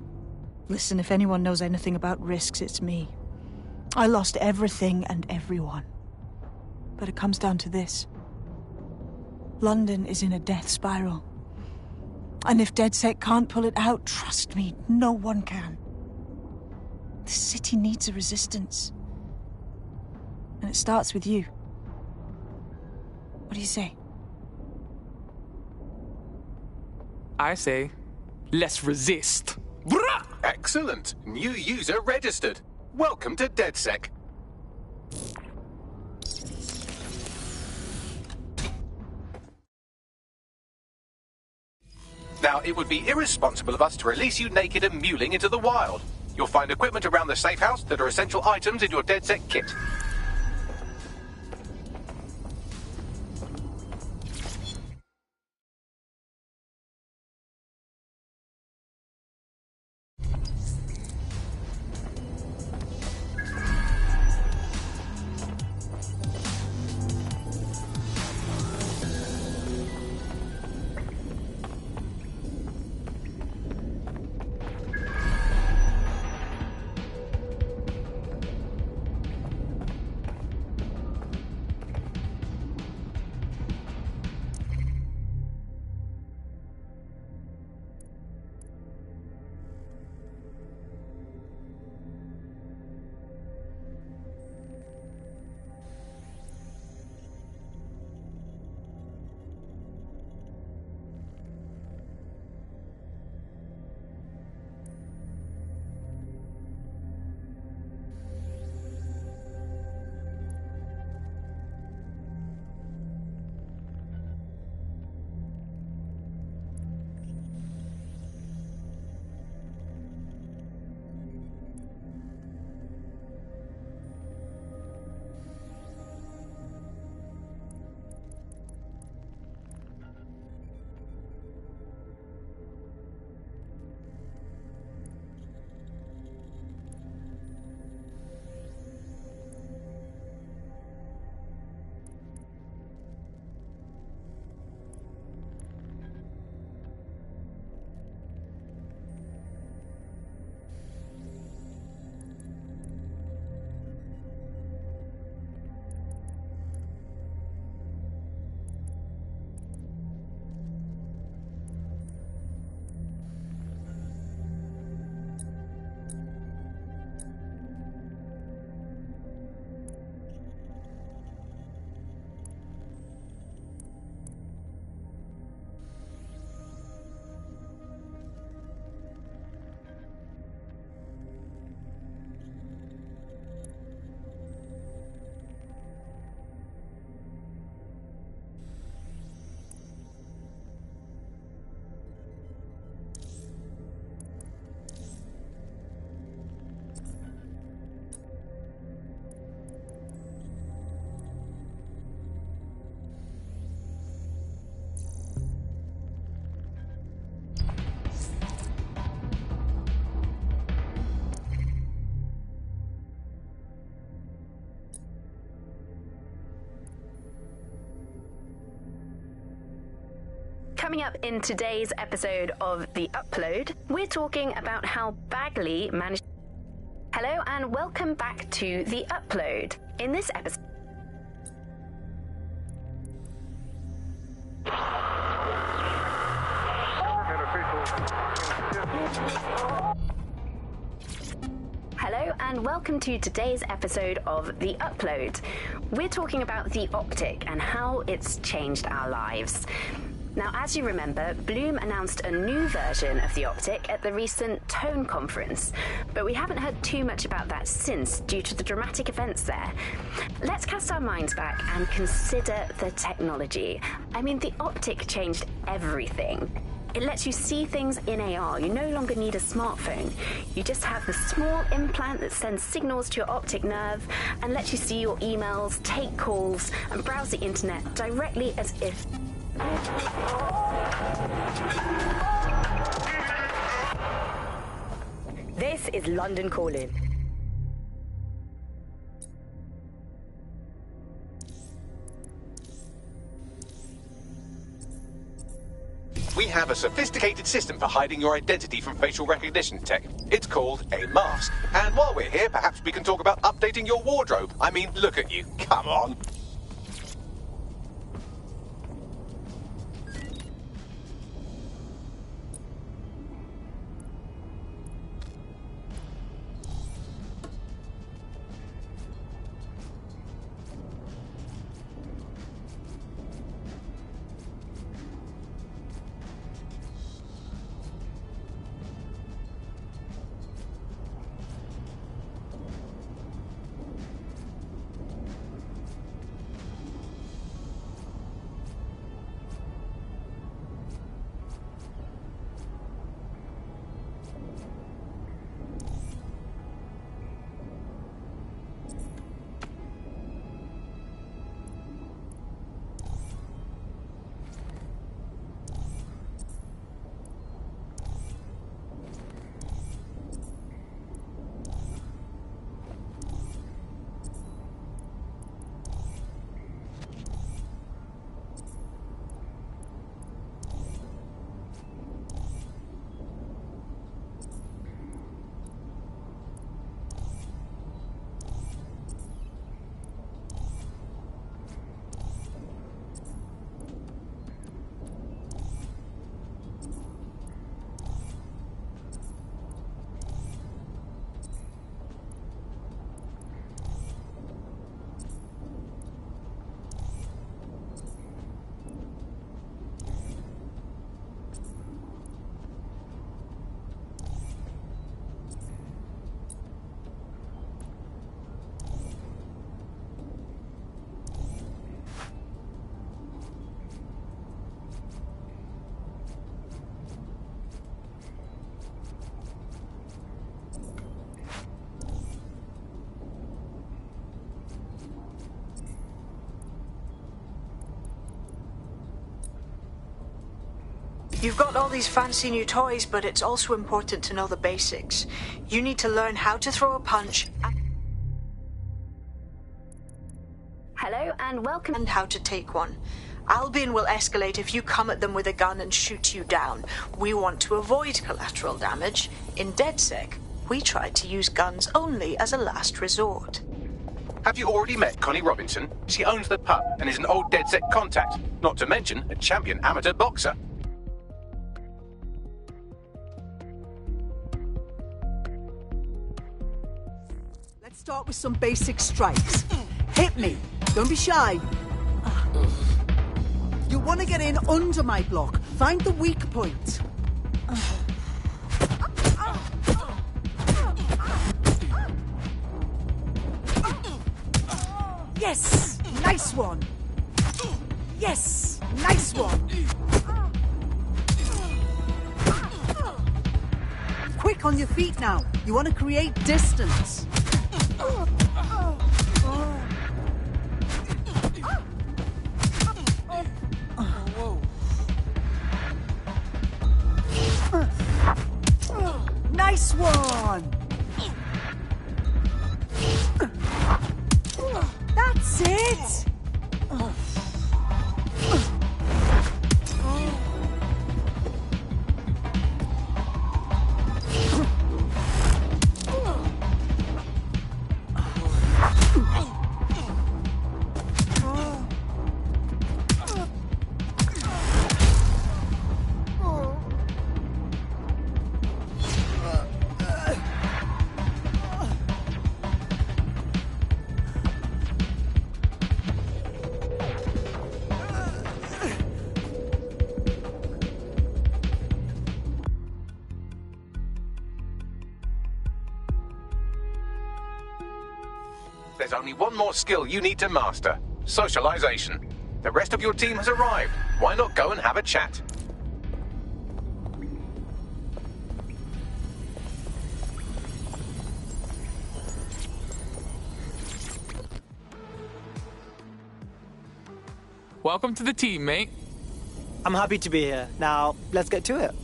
Listen, if anyone knows anything about risks, it's me. I lost everything and everyone. But it comes down to this. London is in a death spiral. And if DedSec can't pull it out, trust me, no one can. The city needs a resistance. And it starts with you. What do you say? I say, let's resist. Excellent. New user registered. Welcome to DedSec. Now, it would be irresponsible of us to release you naked and mewling into the wild. You'll find equipment around the safe house that are essential items in your DedSec kit. Coming up in today's episode of The Upload, we're talking about how Bagley managed... Hello and welcome back to The Upload. In this episode... Hello and welcome to today's episode of The Upload. We're talking about the optic and how it's changed our lives. Now, as you remember, Bloom announced a new version of the optic at the recent Tone conference, but we haven't heard too much about that since due to the dramatic events there. Let's cast our minds back and consider the technology. I mean, the optic changed everything. It lets you see things in AR. You no longer need a smartphone. You just have the small implant that sends signals to your optic nerve and lets you see your emails, take calls, and browse the internet directly as if... This is London Calling. We have a sophisticated system for hiding your identity from facial recognition tech. It's called a mask. And while we're here, perhaps we can talk about updating your wardrobe. I mean, look at you. Come on. You've got all these fancy new toys, but it's also important to know the basics. You need to learn how to throw a punch. Hello and welcome. And how to take one. Albion will escalate if you come at them with a gun and shoot you down. We want to avoid collateral damage. In DedSec, we tried to use guns only as a last resort. Have you already met Connie Robinson? She owns the pub and is an old DedSec contact, not to mention a champion amateur boxer. Let's start with some basic strikes. Hit me. Don't be shy. You want to get in under my block. Find the weak point. Yes! Nice one! Yes! Nice one! Quick on your feet now. You want to create distance. Nice one! That's it! There's only one more skill you need to master. Socialization. The rest of your team has arrived. Why not go and have a chat? Welcome to the team, mate. I'm happy to be here. Now, let's get to it.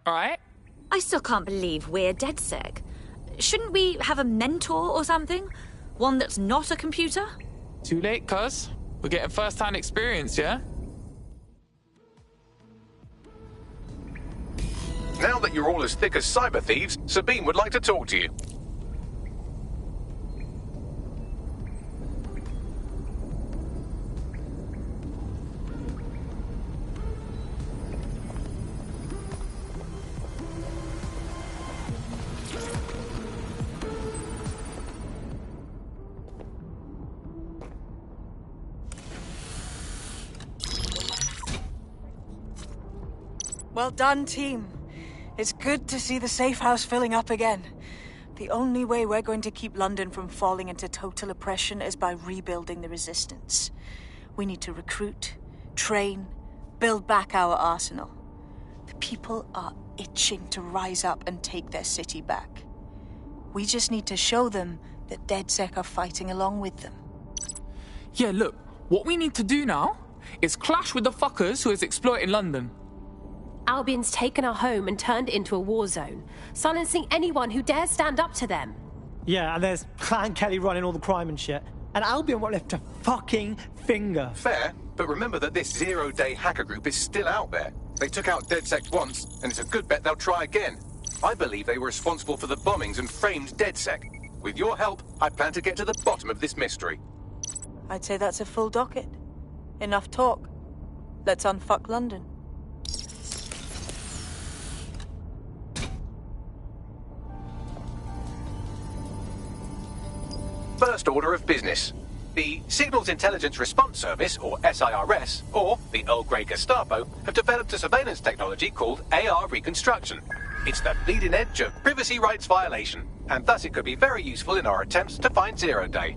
All right. I still can't believe we're DedSec. Shouldn't we have a mentor or something? One that's not a computer? Too late, cuz. We're getting first-hand experience, yeah? Now that you're all as thick as cyber thieves, Sabine would like to talk to you. Well done, team. It's good to see the safe house filling up again. The only way we're going to keep London from falling into total oppression is by rebuilding the resistance. We need to recruit, train, build back our arsenal. The people are itching to rise up and take their city back. We just need to show them that DedSec are fighting along with them. Yeah, look, what we need to do now is clash with the fuckers who is exploiting London. Albion's taken our home and turned it into a war zone, silencing anyone who dares stand up to them. Yeah, and there's Clan Kelly running all the crime and shit. And Albion won't lift a fucking finger. Fair, but remember that this zero-day hacker group is still out there. They took out DedSec once, and it's a good bet they'll try again. I believe they were responsible for the bombings and framed DedSec. With your help, I plan to get to the bottom of this mystery. I'd say that's a full docket. Enough talk. Let's unfuck London. First order of business. The Signals Intelligence Response Service, or SIRS, or the Earl Grey Gestapo, have developed a surveillance technology called AR Reconstruction. It's the leading edge of privacy rights violation, and thus it could be very useful in our attempts to find Zero Day.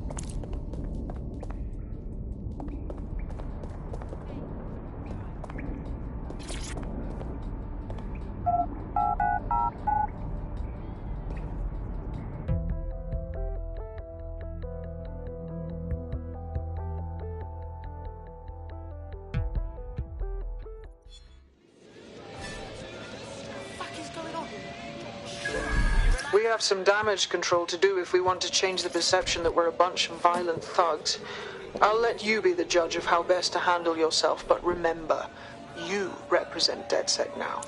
We have some damage control to do if we want to change the perception that we're a bunch of violent thugs. I'll let you be the judge of how best to handle yourself, but remember, you represent DedSec now.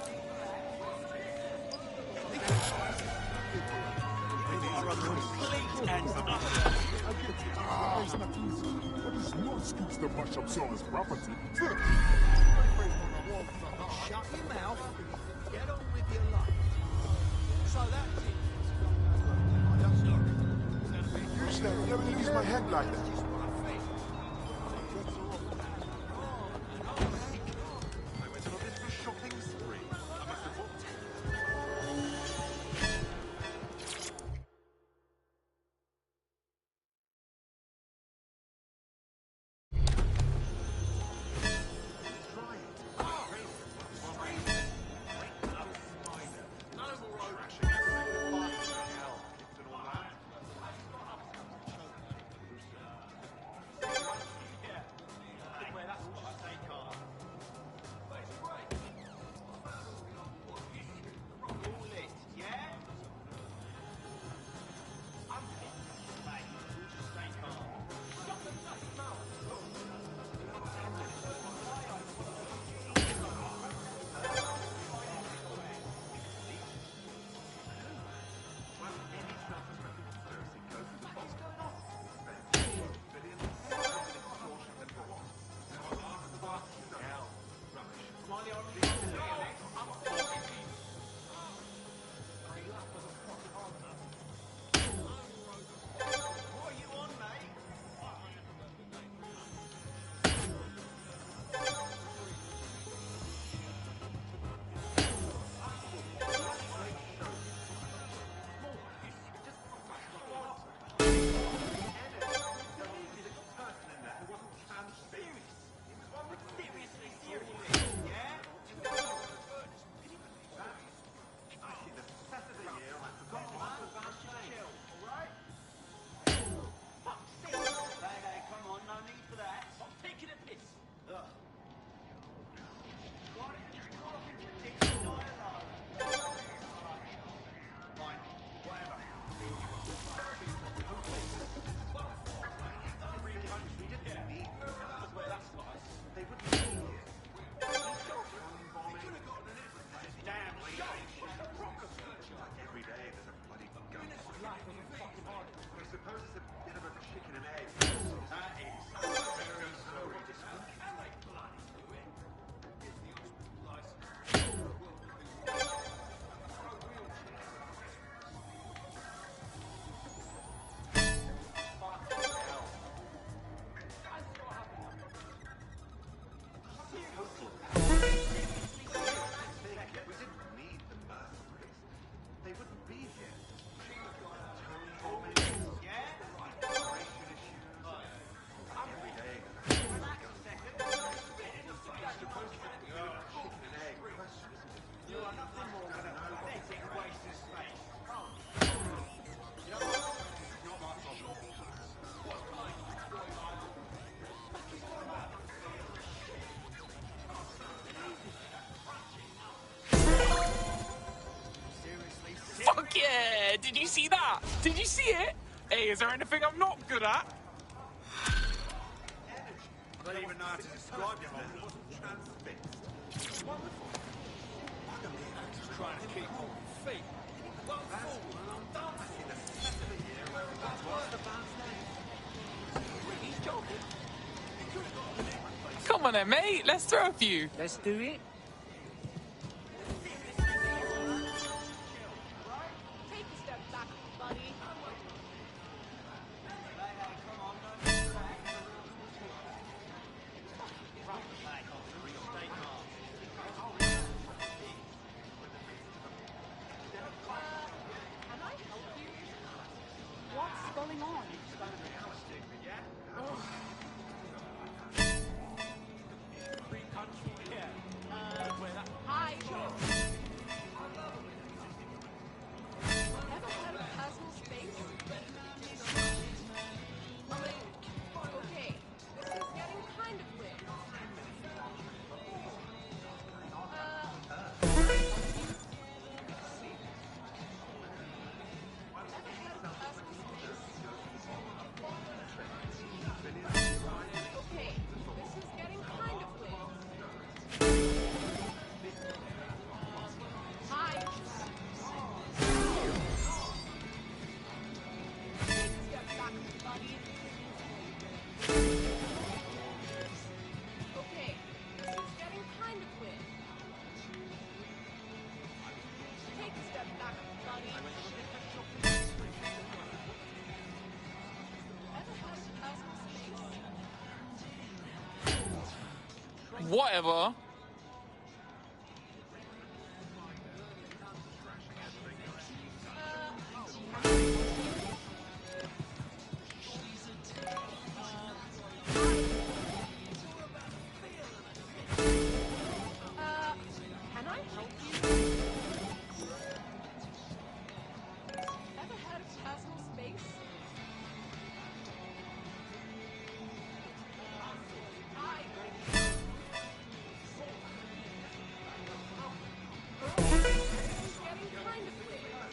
Scoops the much up Sora's property. Shut your mouth. Get on with your life. So that's it. Usually I never use my head like that. Fuck yeah! Did you see that? Did you see it? Hey, is there anything I'm not good at? I don't even know how to describe your whole transfixed. Wonderful. Just trying to keep on feet. Well, I'm done. I see the Sesame here. What's the band's name? He's joking. Come on then, mate. Let's throw a few. Let's do it. Take a step back, buddy. Can I help you? What's going on? Hi. Ever had a personal space? Okay, this is getting kind of weird. Okay, this is getting kind of weird. Hi. Take a step back, buddy. Okay, this is getting kind of weird. Take a step back, buddy. Ever had a personal space? Whatever. Can I help you? Ever had a personal space? Hi. This is getting kind of weird.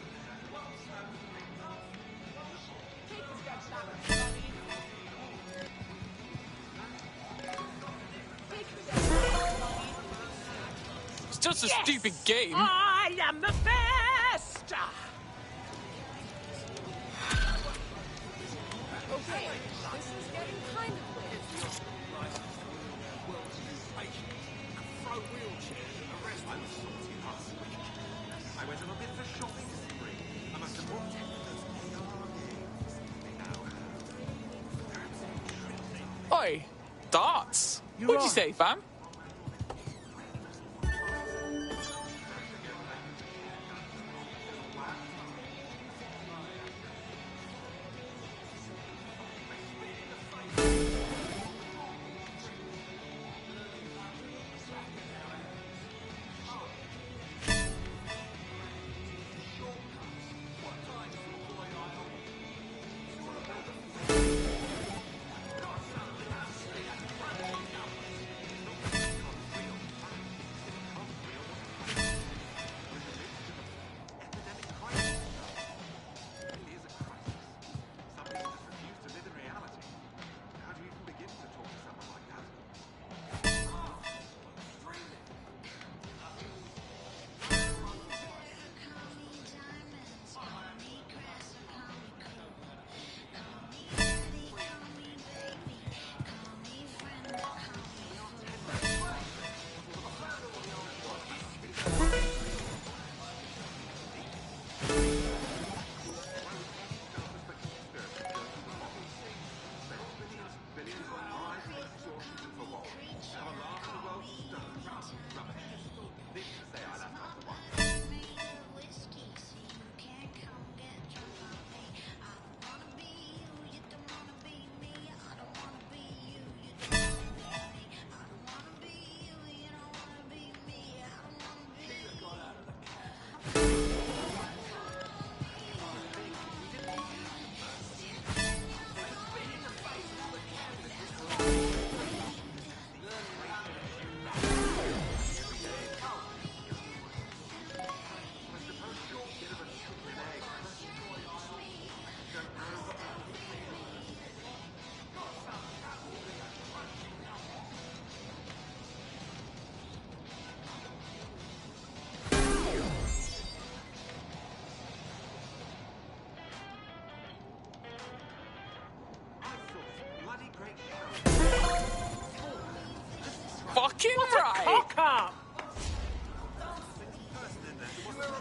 Take a step back, buddy. Take a step back, buddy. It's just a stupid game. I am the best! Okay, this is getting kind of weird. Throw wheelchairs at the rest of us last week. I went on a bit of a shopping spree. I must have bought 10 of those. Oi, darts. What'd you say, fam?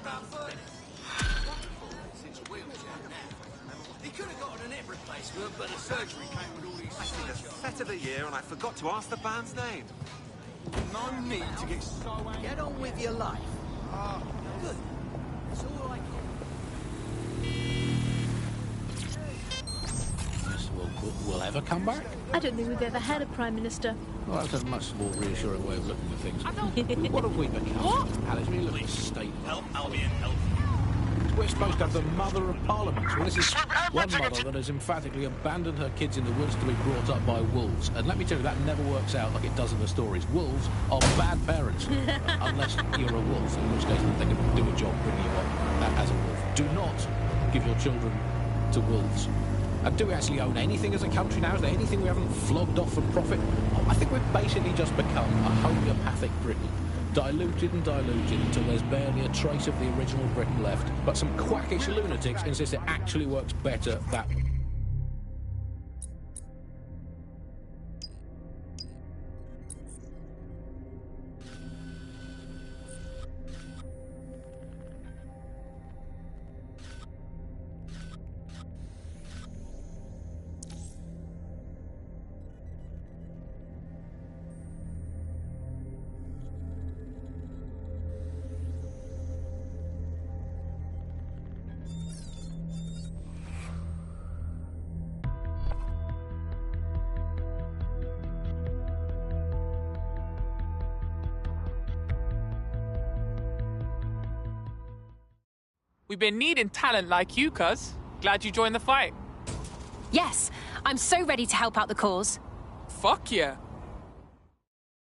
about 30. Since a wheelchair now. He could have gotten a hip replacement, but the surgery came with all these I see the set of the year and I forgot to ask the band's name. No need to get so angry. Get on with your life. Ah, good. That's all I can. Yes, we'll ever come back? I don't think we've ever had a Prime Minister. Well, that's a much more reassuring way of looking at things. What have we become? Alice, me a little state. Help, Albion, help. We're supposed to have the Mother of Parliament. Well, this is one mother that has emphatically abandoned her kids in the woods to be brought up by wolves. And let me tell you, that never works out like it does in the stories. Wolves are bad parents. Unless you're a wolf, in which case they can do a job bringing you up as a wolf. Do not give your children to wolves. And do we actually own anything as a country now? Is there anything we haven't flogged off for profit? I think we've basically just become a homeopathic Britain. Diluted and diluted until there's barely a trace of the original Britain left. But some quackish lunatics insist it actually works better that way. We've been needing talent like you, cuz. Glad you joined the fight. Yes, I'm so ready to help out the cause. Fuck yeah.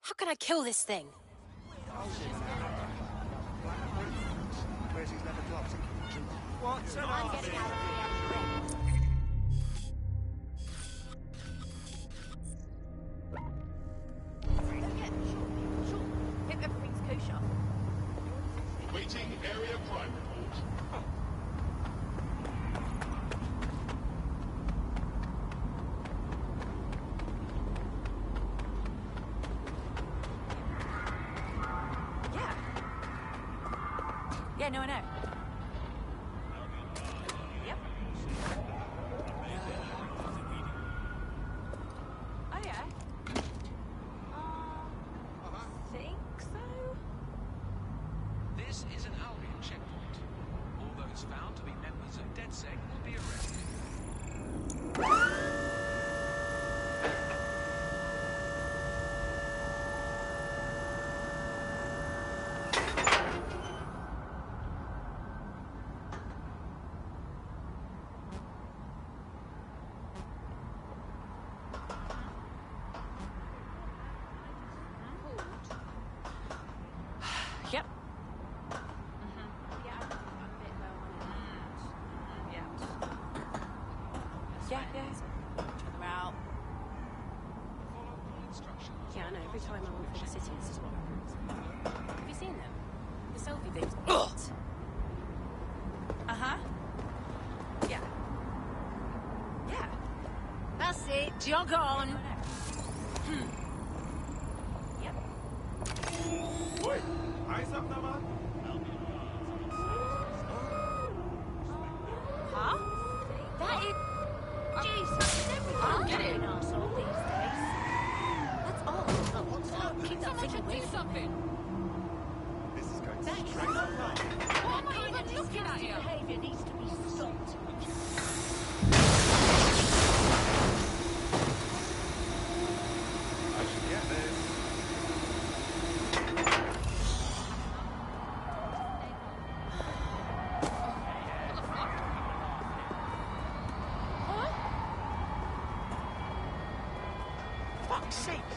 How can I kill this thing? What's an arse? If everything's kosher. Waiting area crime report. Yeah, no, I know. Yep. Oh, yeah. Think so? This is an Albion checkpoint. All those found to be members of DedSec will be arrested. Yep. Yeah, yeah. Check them out. Yeah, I know. Every time I walk through the city, this is what happens. Have you seen them? The selfie things. Uh-huh. Yeah. Yeah. That's it. Jog on. Yep. Wait, eyes up, Naman. Huh? That is... Jesus, everyone getting an arsehole these days. That's all. Oh, what's up? Keep that thing away from me. This is going That is straight not up. right. What am I even looking at here? Behaviour needs to be stopped. I should get this. Fuck's sake!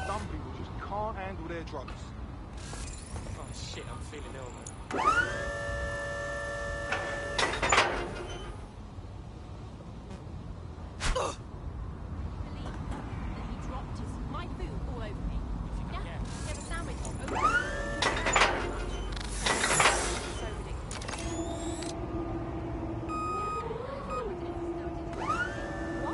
Some people just can't handle their drugs. Oh shit, I'm feeling ill, man. He dropped my food all over me. Yeah, he had a sandwich over me. So ridiculous. What?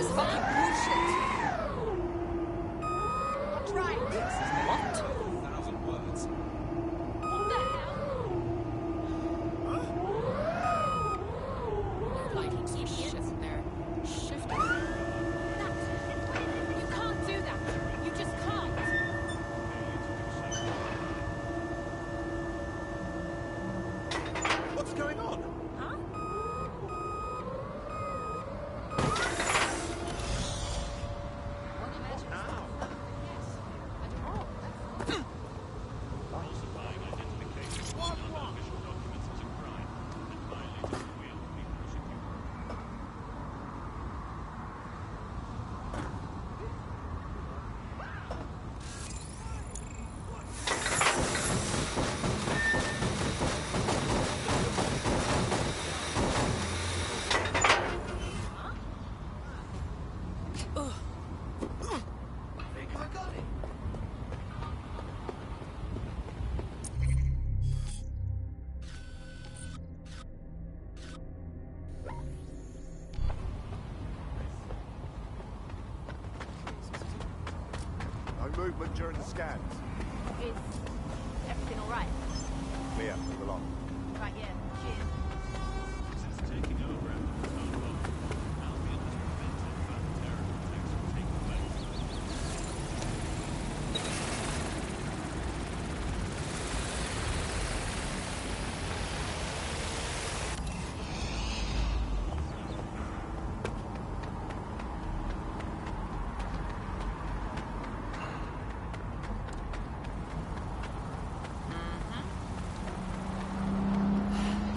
is fucking bullshit. That's right. What? 1,000 words. What the hell? Like shit there. Shift. You can't do that. You just can't. What's going on? Huh? No movement during the scans. Is everything alright? Clear, move along. Right, yeah. Cheers. Since taking over after the town hall, Albion has prevented further terror attacks from taking place.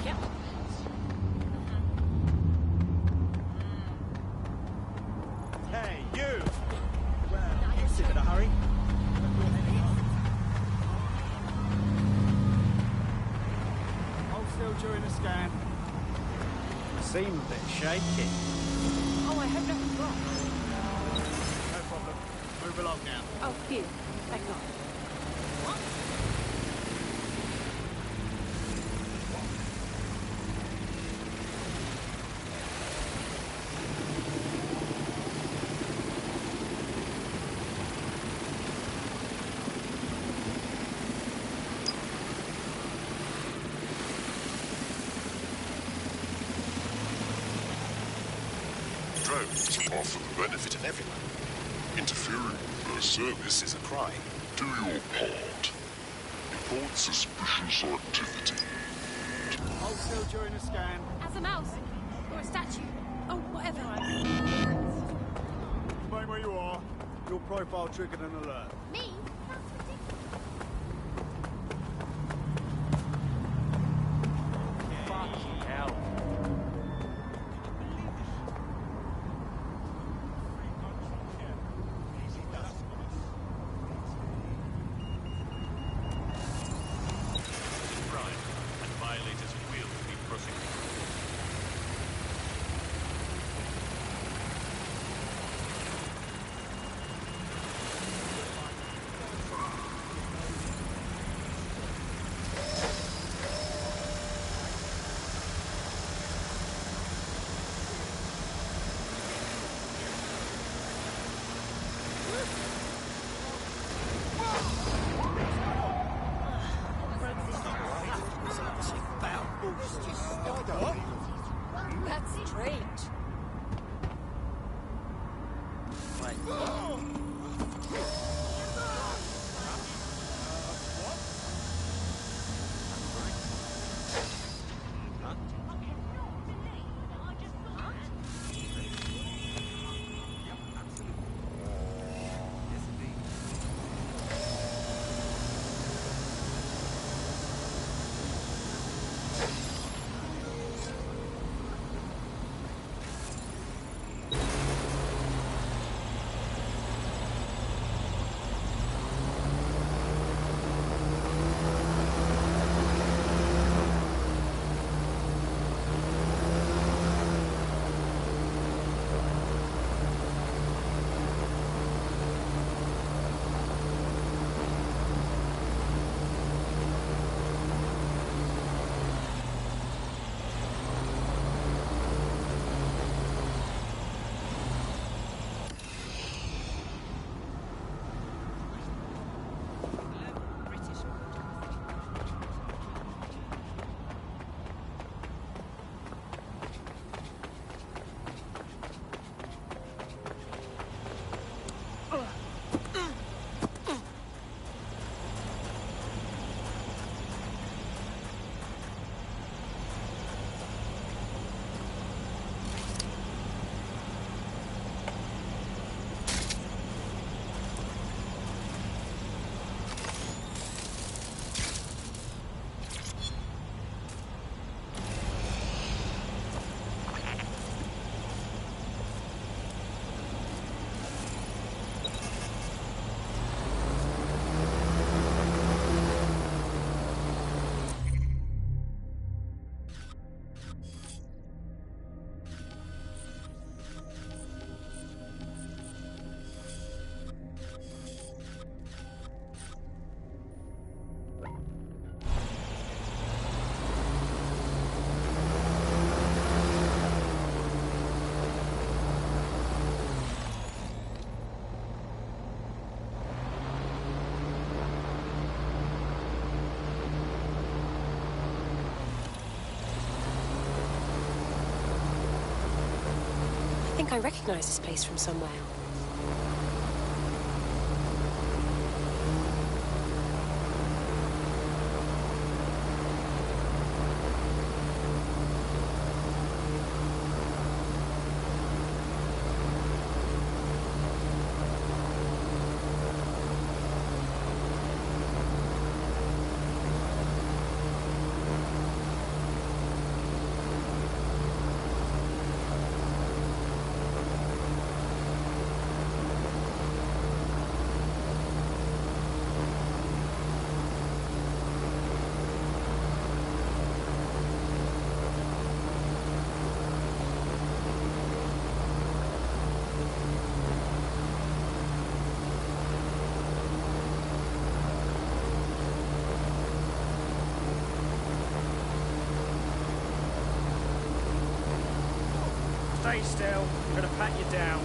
Yep. Hey, you! Well, you seem in a hurry. Hold still during the scan. Seem a bit shaky. Oh, I hope nothing's wrong. No problem. Move along now. Oh, phew. Thank God. What? Drones are for the benefit of everyone. Interfering with their service is a crime. Do your part. Report suspicious activity. Hold still during the scan. As a mouse. Or a statue. Oh, whatever. Remain where you are. Your profile triggered an alert. Me? Fucking hell. Crime, and violators will be prosecuted. That's strange. think I recognize this place from somewhere. Stay still. I'm gonna pat you down.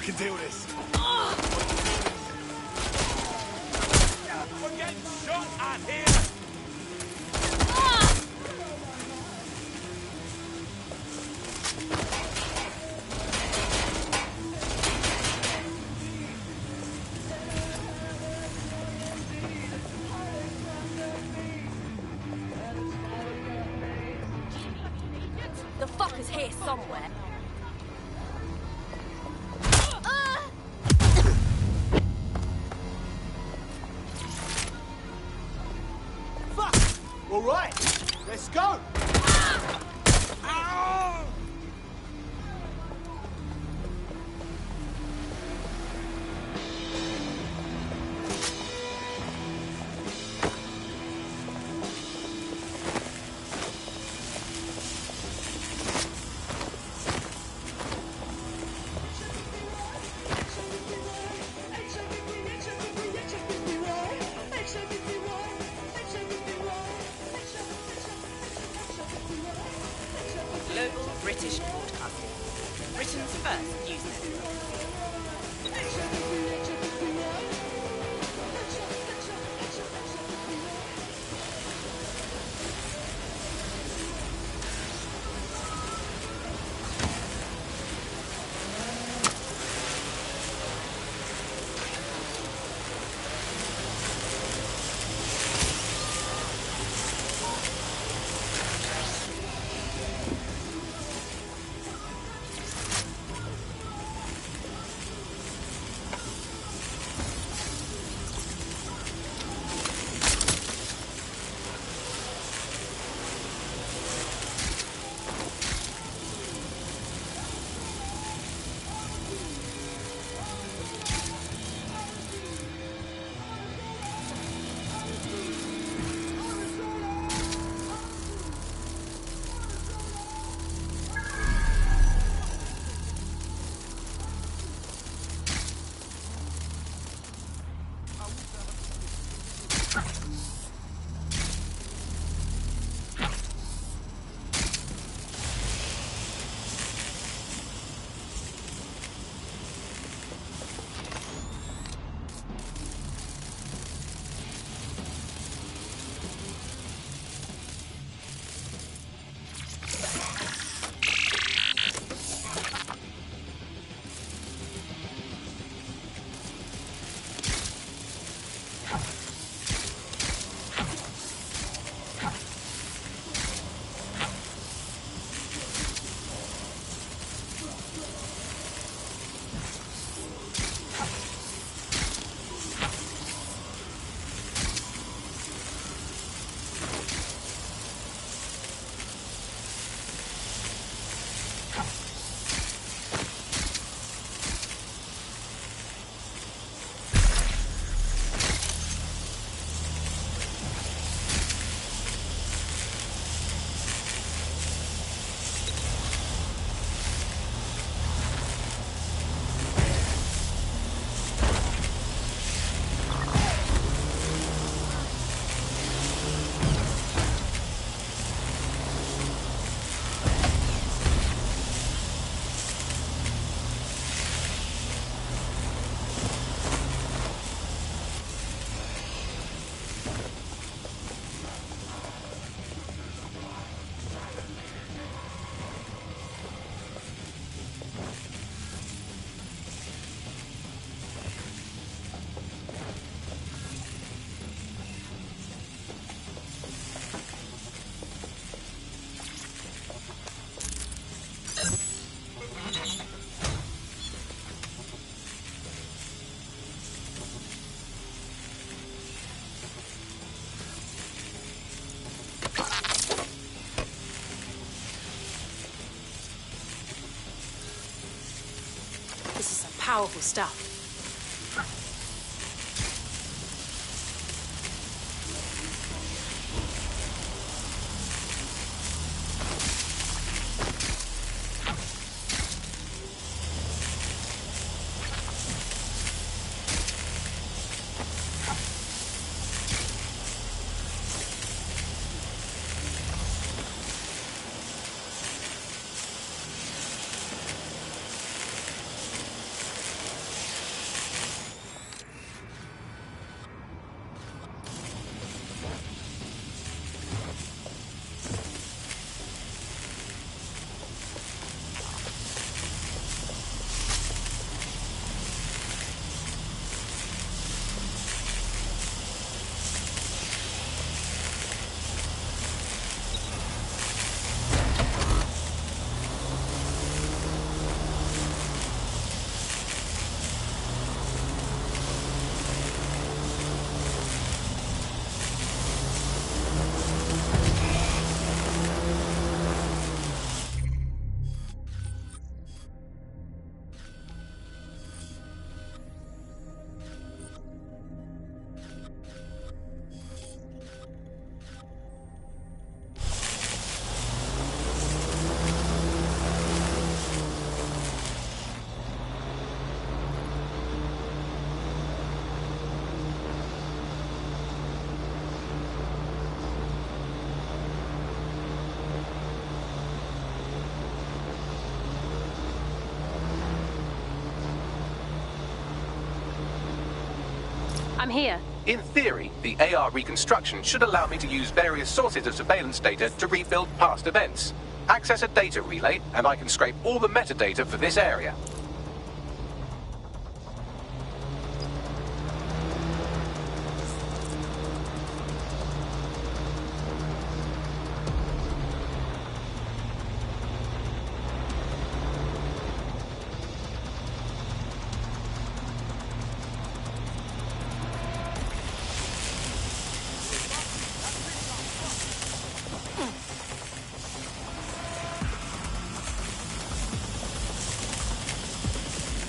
We can deal with this. We're getting shot at here! The fucker's here somewhere. Fuck! All right, let's go! Global British Broadcasting. Britain's first news network. Powerful stuff. I'm here. In theory, the AR reconstruction should allow me to use various sources of surveillance data to rebuild past events. Access a data relay, and I can scrape all the metadata for this area.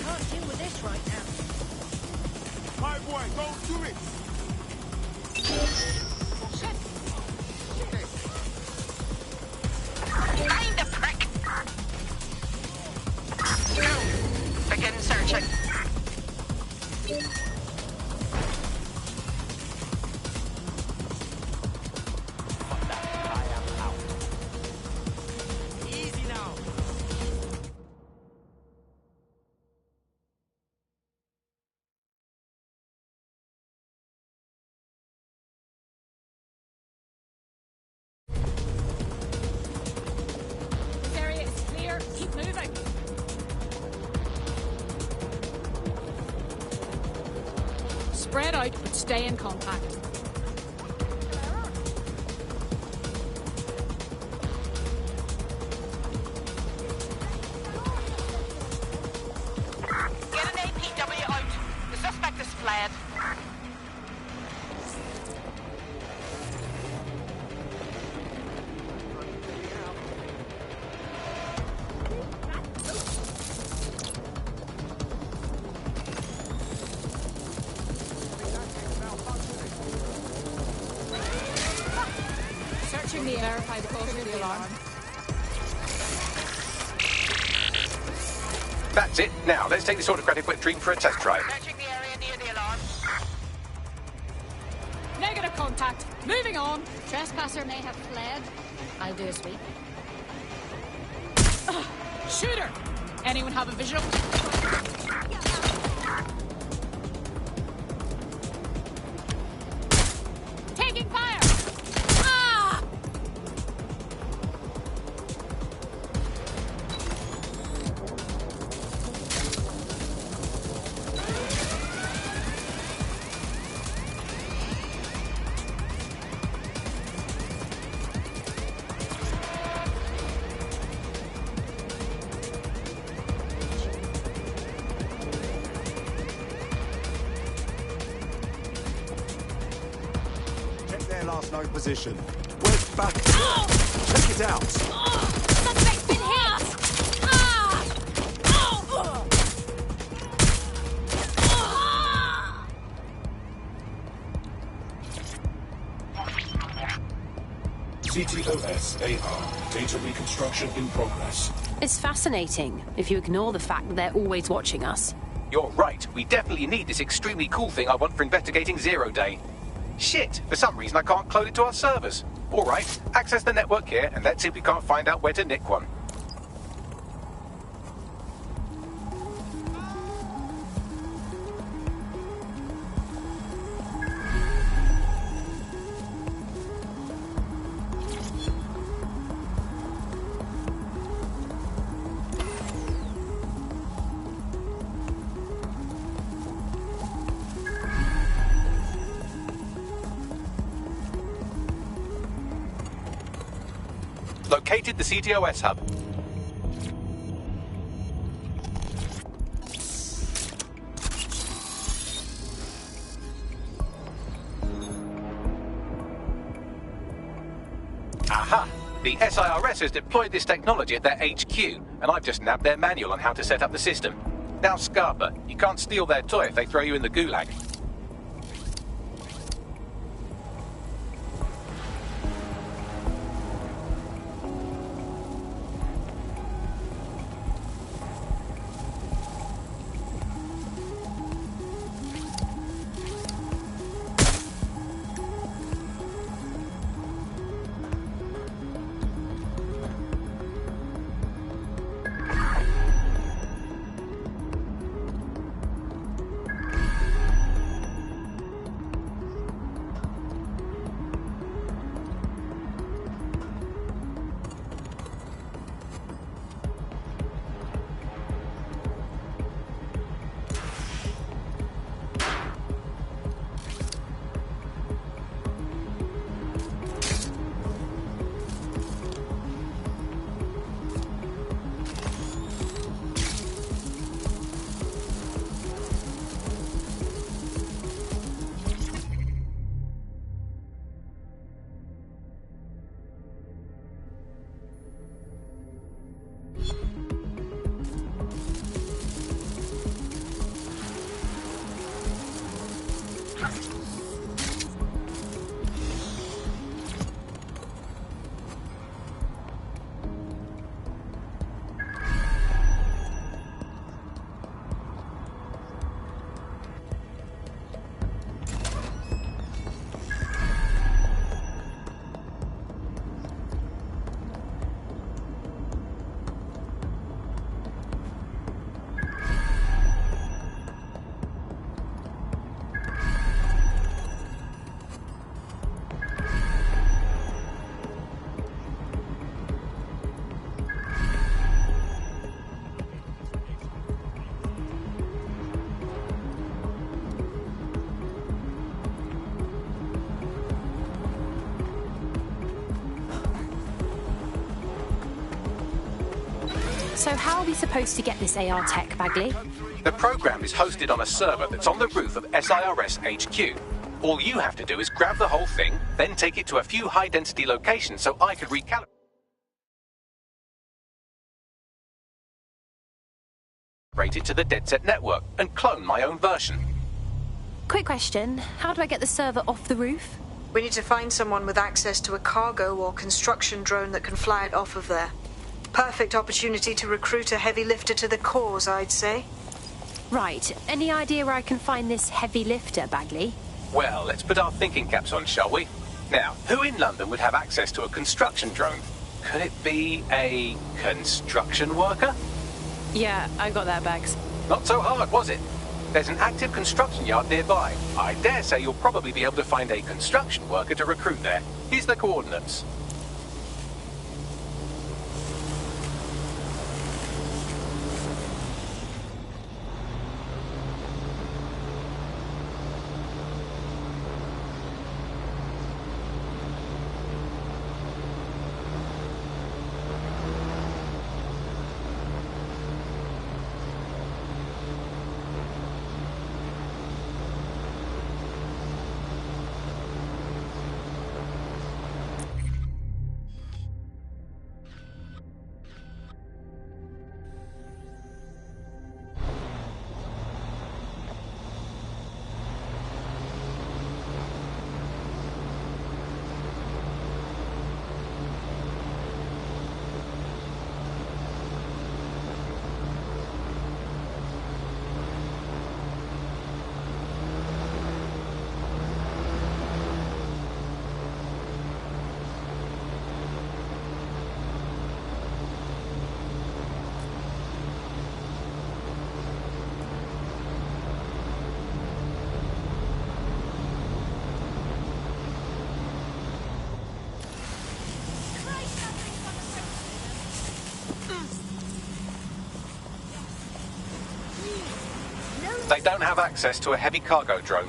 Can't deal with this right now. My boy, don't do it! Find the prick! Begin searching. Easy now. This area is clear. Keep moving. Spread out, but stay in contact. Get an APW out. The suspect has fled. Searching the verify the cause of the alarm. That's it. Now, let's take this autocratic wet dream for a test drive. Searching the area near the alarm. Negative contact. Moving on. Trespasser may have fled. I'll do a sweep. Shooter. Anyone have a visual? Taking fire. Ah! Check their last known position. Where's back? Check it out. Suspect's been hit. Ah! Oh! CTOS AR. Data reconstruction in progress. It's fascinating, if you ignore the fact that they're always watching us. You're right. We definitely need this extremely cool thing I want for investigating Zero Day. Shit, for some reason I can't clone it to our servers. Alright, access the network here, and let's see if we can't find out where to nick one. Located the CTOS hub. Aha! The SIRS has deployed this technology at their HQ, and I've just nabbed their manual on how to set up the system. Now, Scarpa, you can't steal their toy if they throw you in the gulag. So how are we supposed to get this AR tech, Bagley? The program is hosted on a server that's on the roof of SIRS HQ. All you have to do is grab the whole thing, then take it to a few high-density locations so I could recalibrate it to the DedSec network and clone my own version. Quick question, how do I get the server off the roof? We need to find someone with access to a cargo or construction drone that can fly it off of there. Perfect opportunity to recruit a heavy lifter to the cause, I'd say. Right, any idea where I can find this heavy lifter, Bagley? Well, let's put our thinking caps on, shall we? Now, who in London would have access to a construction drone? Could it be a construction worker? Yeah, I got that, Bags. Not so hard, was it? There's an active construction yard nearby. I dare say you'll probably be able to find a construction worker to recruit there. Here's the coordinates. They don't have access to a heavy cargo drone.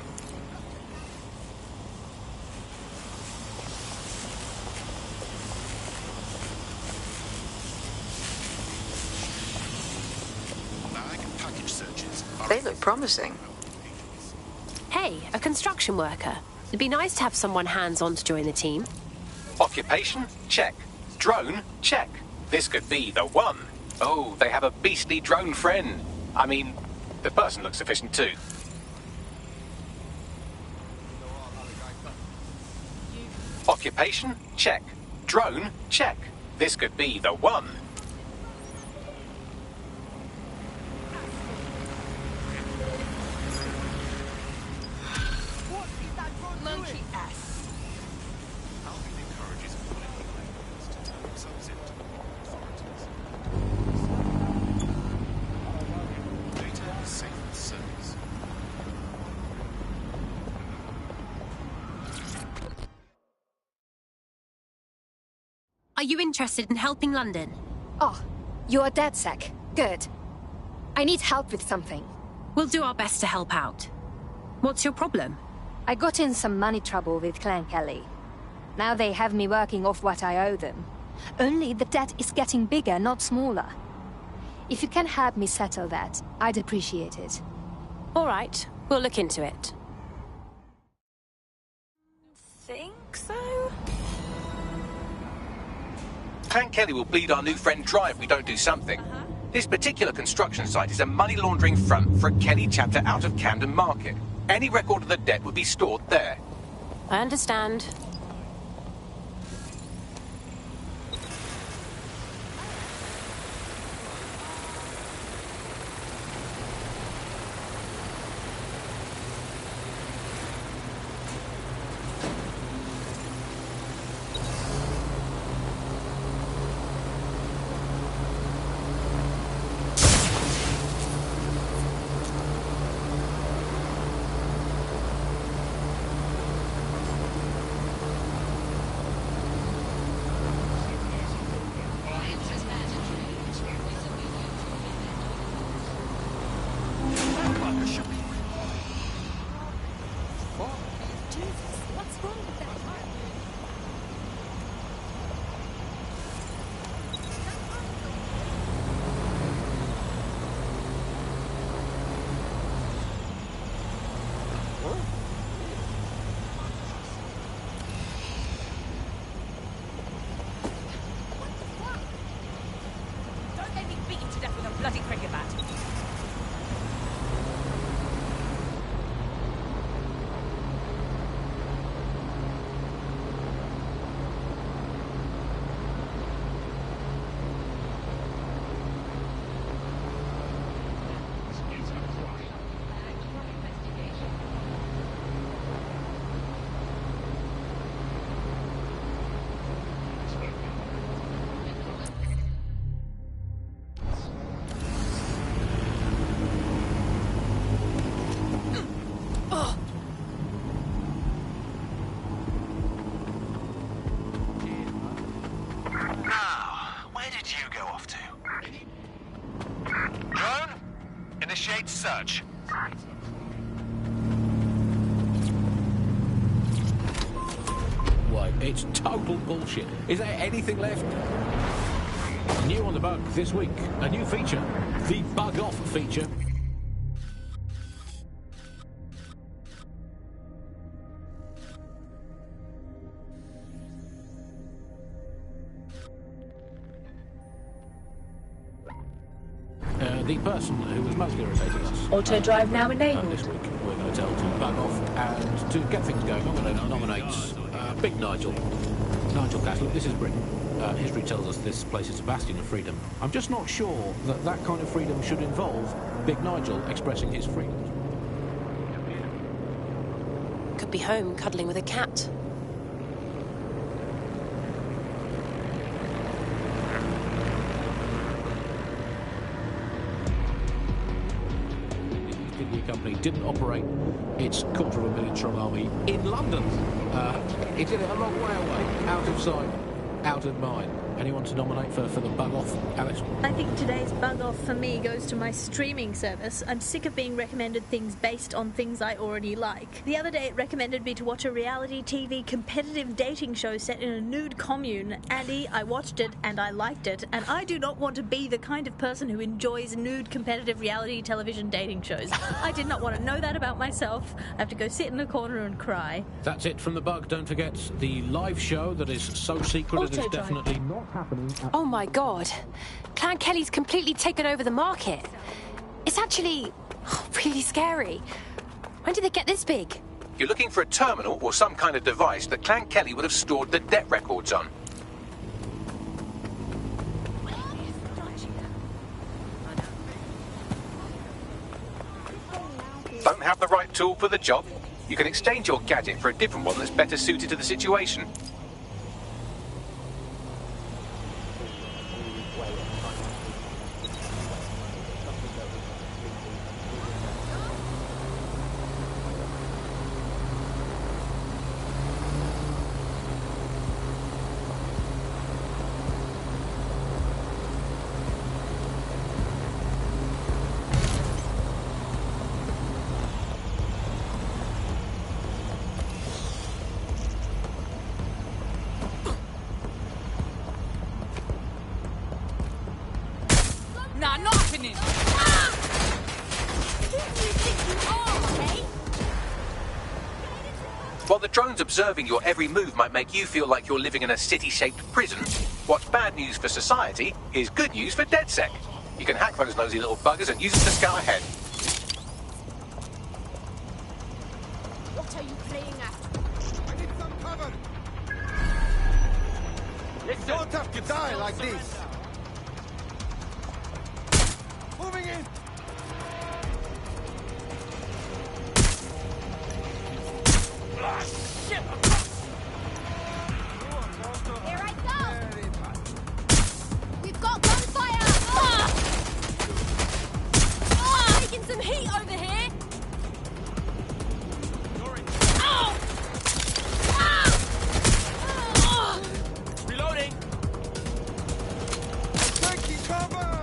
They look promising. Hey, a construction worker. It'd be nice to have someone hands-on to join the team. Occupation? Check. Drone? Check. This could be the one. Oh, they have a beastly drone friend. I mean, the person looks sufficient too. Occupation? Check. Drone? Check. This could be the one. Monkey ass. Are you interested in helping London? Oh, you're DedSec. Good. I need help with something. We'll do our best to help out. What's your problem? I got in some money trouble with Clan Kelly. Now they have me working off what I owe them. Only the debt is getting bigger, not smaller. If you can help me settle that, I'd appreciate it. All right, we'll look into it. Think so? Clan Kelly will bleed our new friend dry if we don't do something. This particular construction site is a money laundering front for a Kelly chapter out of Camden Market. Any record of the debt would be stored there. I understand. Initiate search. Wait, it's total bullshit. Is there anything left? New on the bug this week. A new feature. The Bug Off feature. The person who was most irritating us. Auto drive now enabled. This week we're going to tell to bug off and to get things going. I'm going to nominate Big Nigel. Nigel Catlett, this is Britain. History tells us this place is a bastion of freedom. I'm just not sure that that kind of freedom should involve Big Nigel expressing his freedom. Could be home cuddling with a cat. Company didn't operate its $250,000 army in London. It did it a long way away, out of sight, out of mind. Anyone to nominate for the bug off, Alice? I think today's bug off for me goes to my streaming service. I'm sick of being recommended things based on things I already like. The other day it recommended me to watch a reality TV competitive dating show set in a nude commune. Andy, I watched it and I liked it, and I do not want to be the kind of person who enjoys nude competitive reality television dating shows. I did not want to know that about myself. I have to go sit in a corner and cry. That's it from the bug. Don't forget the live show that is so secret it is definitely not happening. Oh my god. Clan Kelly's completely taken over the market. It's actually really scary. When did they get this big? You're looking for a terminal or some kind of device that Clan Kelly would have stored the debt records on. Don't have the right tool for the job? You can exchange your gadget for a different one that's better suited to the situation. Nah, not happening! While the drones observing your every move might make you feel like you're living in a city-shaped prison, what's bad news for society is good news for DedSec. You can hack those nosy little buggers and use them to scout ahead. What are you playing at? I need some cover! You don't have to die like this! Moving in! Ah, shit! Here I go! We've got gunfire! Taking some heat over here! Reloading! Taking cover!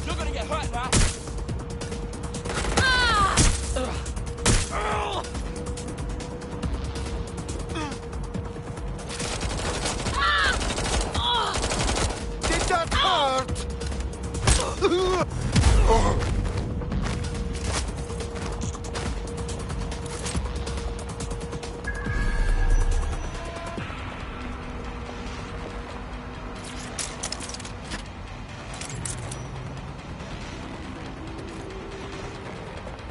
You're gonna get hurt now! Did that hurt?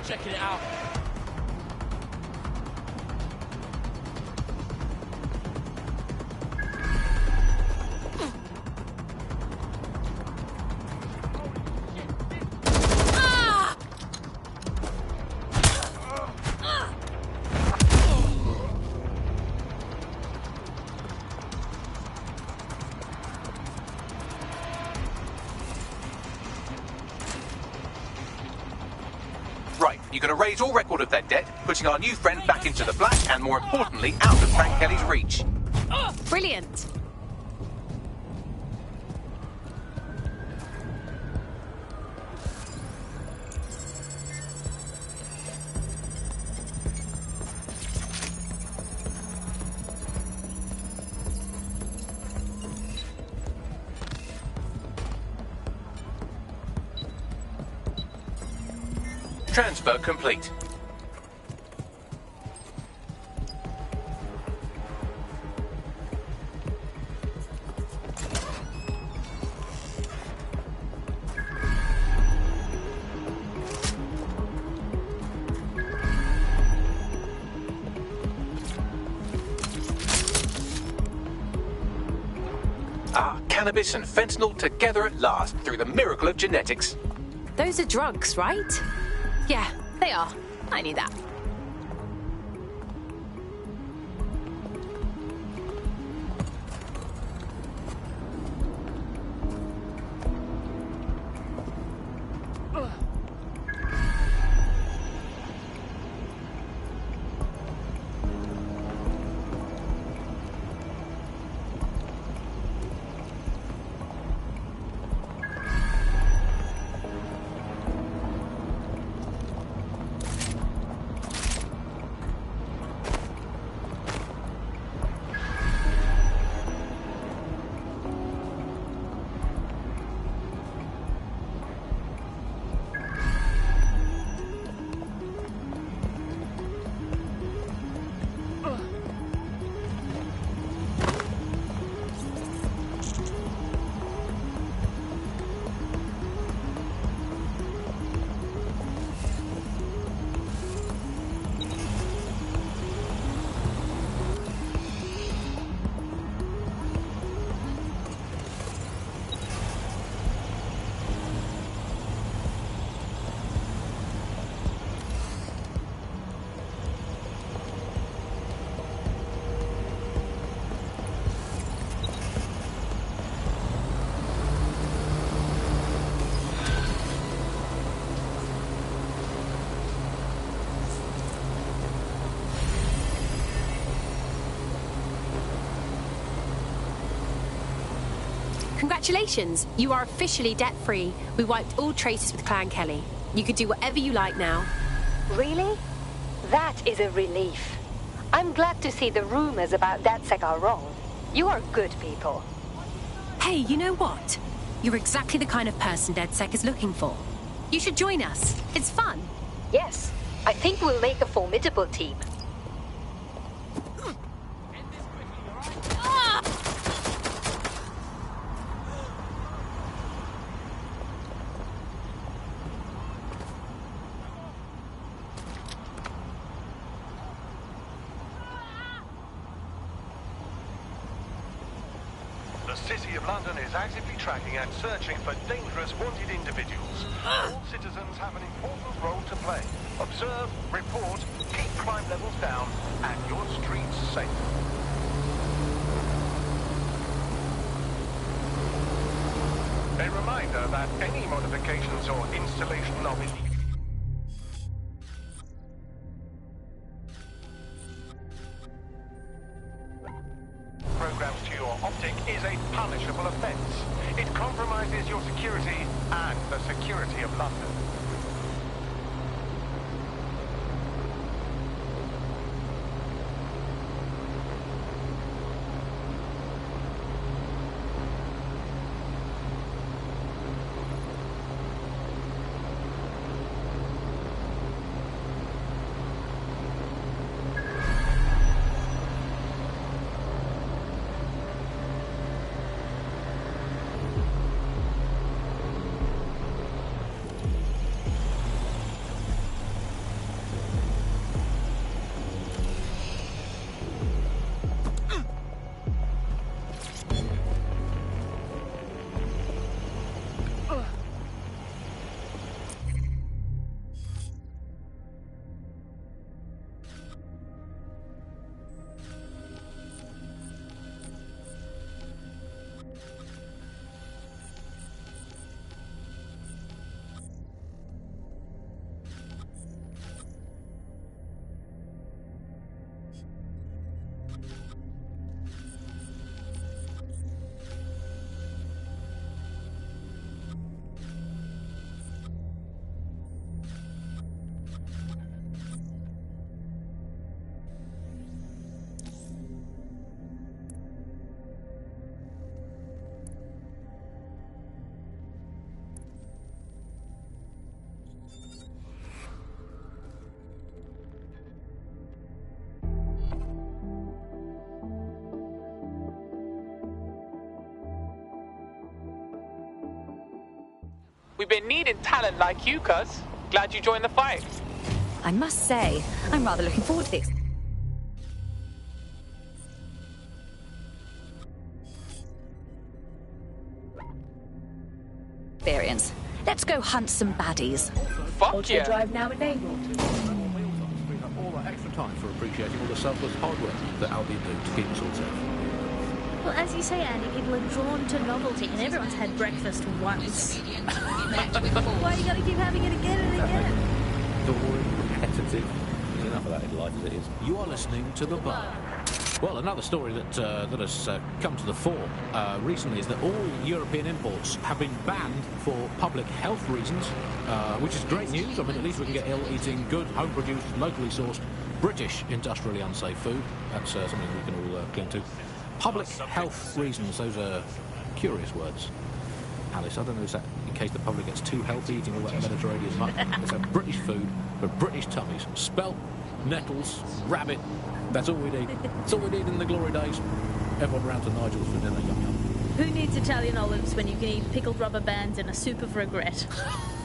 Checking it out. you're going to raise all record of their debt, putting our new friend back into the black and, more importantly, out of Frank Kelly's reach. Brilliant. Transfer complete. Cannabis and fentanyl together at last through the miracle of genetics. Those are drugs, right? Yeah, they are. I knew that. Congratulations, you are officially debt-free. We wiped all traces with Clan Kelly. You could do whatever you like now. Really? That is a relief. I'm glad to see the rumors about DedSec are wrong. You are good people. Hey, you know what? You're exactly the kind of person DedSec is looking for. You should join us. It's fun. Yes, I think we'll make a formidable team. The City of London is actively tracking and searching for dangerous wanted individuals. All citizens have an important role to play. Observe, report, keep crime levels down, and your streets safe. A reminder that any modifications or installation of illegal programs to your optic is a punishable offence. It compromises your security and the security of London. We've been needing talent like you, cuz. Glad you joined the fight. I must say, I'm rather looking forward to this. Experience. Let's go hunt some baddies. Fuck yeah. Drive now enabled. All that extra time for appreciating all the selfless hard work that Albion do to keep us all safe. Well, as you say, Andy, people are drawn to novelty, and everyone's had breakfast once. Why you gotta keep having it again and again? Boring, repetitive. There's enough of that in life as it is. You are listening to The Bar. Well, another story that has come to the fore recently is that all European imports have been banned for public health reasons, which is great news. I mean, at least we can get ill-eating, good, home-produced, locally sourced, British industrially unsafe food. That's something we can all cling to. Public health reasons, those are curious words. Alice, I don't know, is that in case the public gets too healthy eating all that Mediterranean muck? It's a British food for British tummies. Spelt, nettles, rabbit. That's all we need. That's all we need in the glory days. Everyone round to Nigel's for dinner, yum yum. Who needs Italian olives when you can eat pickled rubber bands and a soup of regret?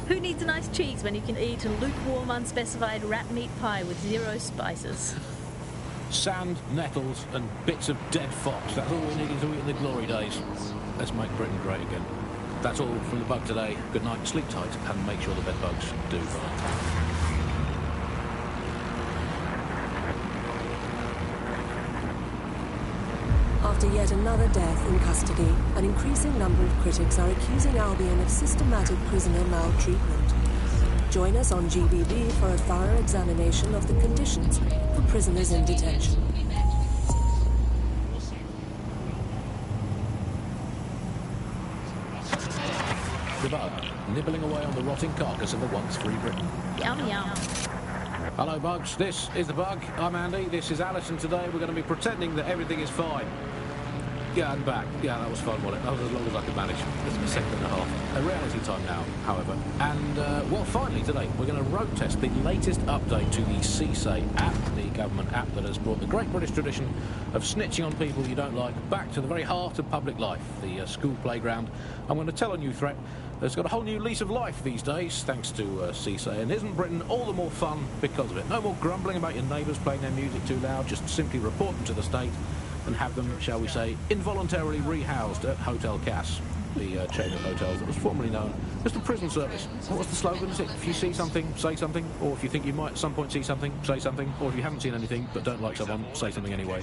Who needs a nice cheese when you can eat a lukewarm, unspecified rat meat pie with 0 spices? Sand, nettles, and bits of dead fox. That's all we needed to eat in the glory days. Let's make Britain great again. That's all from The Bug today. Good night, sleep tight, and make sure the bed bugs do right. After yet another death in custody, an increasing number of critics are accusing Albion of systematic prisoner maltreatment. Join us on GBB for a thorough examination of the conditions for prisoners in detention. The Bug, nibbling away on the rotting carcass of a once free Britain. Yum yum. Hello, Bugs. This is The Bug. I'm Andy. This is Alice, and today we're going to be pretending that everything is fine. Yeah, I'm back. Yeah, that was fun, wasn't it? That was as long as I could manage. It's a second and a half. A reality time now, however. And, well, finally today, we're going to road test the latest update to the CSA app, the government app that has brought the great British tradition of snitching on people you don't like back to the very heart of public life, the school playground. I'm going to tell a new threat that's got a whole new lease of life these days, thanks to CSA. And isn't Britain all the more fun because of it? No more grumbling about your neighbours playing their music too loud. Just simply report them to the state and have them, shall we say, involuntarily rehoused at Hotel Cass, the chain of hotels that was formerly known as the prison service. What was the slogan? Is it, if you see something, say something, or if you think you might at some point see something, say something, or if you haven't seen anything but don't like someone, say something anyway.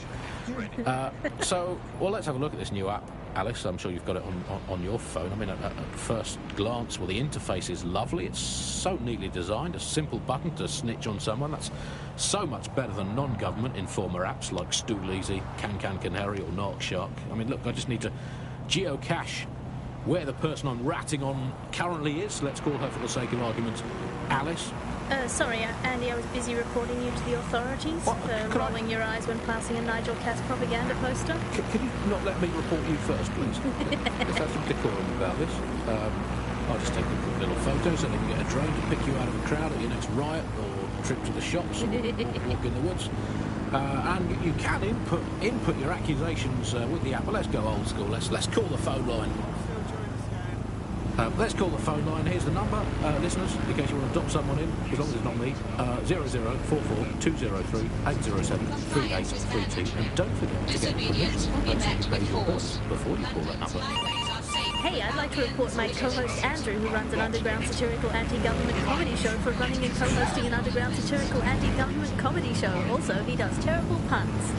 So, well, let's have a look at this new app. Alice, I'm sure you've got it on your phone. I mean, at first glance, well, the interface is lovely. It's so neatly designed. A simple button to snitch on someone. That's so much better than non-government informer apps like Stool Easy, Can Canary, or Narc Shark. I mean, look, I just need to geocache where the person I'm ratting on currently is. Let's call her, for the sake of argument, Alice. Sorry, Andy, I was busy reporting you to the authorities for rolling your eyes when passing a Nigel Cass propaganda poster. Can you not let me report you first, please? Let's have some decorum about this. I'll just take a little photos and then you get a drone to pick you out of a crowd at your next riot or trip to the shops or walk in the woods. And you can input your accusations with the app. But let's go old school. Let's call the phone line. Let's call the phone line. Here's the number, listeners, in case you want to adopt someone in, as long as it's not me. 0044 203 807 3832. And don't forget to get permission from the person who pays your bills before you call that number. Hey, I'd like to report my co-host Andrew, who runs an underground satirical anti-government comedy show, for running and co-hosting an underground satirical anti-government comedy show. Also, he does terrible puns.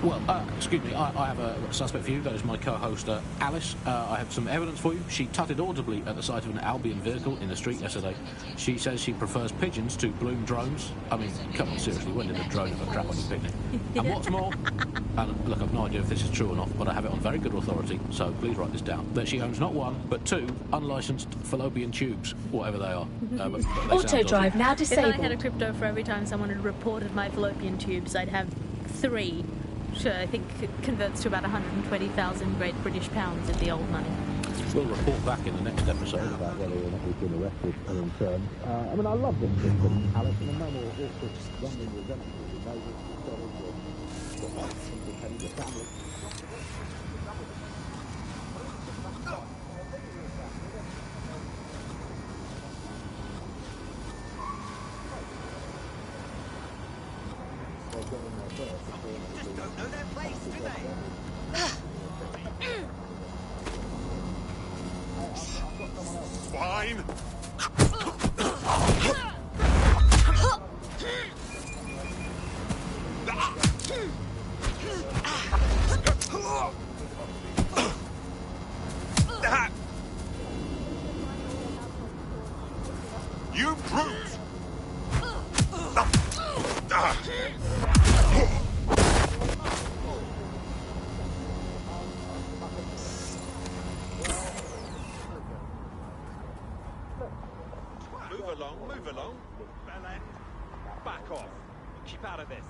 Well, excuse me, I have a suspect for you. That is my co-host, Alice. I have some evidence for you. She tutted audibly at the sight of an Albion vehicle in the street yesterday. She says she prefers pigeons to bloom drones. I mean, come on, seriously, when did a drone ever crap on your picnic? And what's more, and look, I've no idea if this is true or not, but I have it on very good authority, so please write this down, that she owns not one, but 2 unlicensed fallopian tubes, whatever they are. But Auto drive now disabled. If I had a crypto for every time someone had reported my fallopian tubes, I'd have 3. Sure, I think it converts to about 120,000 Great British pounds in the old money. We'll report back in the next episode about whether or not we've been arrested and interned. I mean, I love this system, Alice, and no more awkward rumbling resentment with neighbours, family. Just don't know their place, do they? Fine. You brute! Move along. Bella, back off. Keep out of this.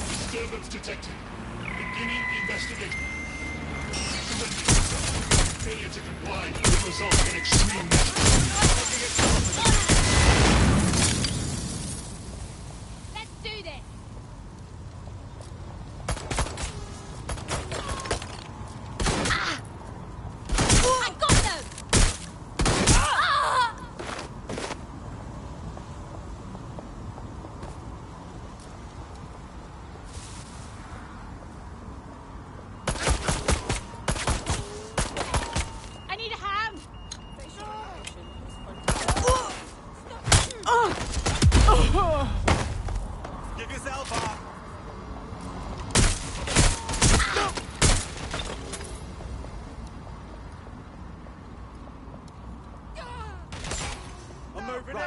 Disturbance detected. Beginning investigation. Failure to comply will result in extreme Let's do this. I got them. I need a hand. Give yourself up. I'm moving in.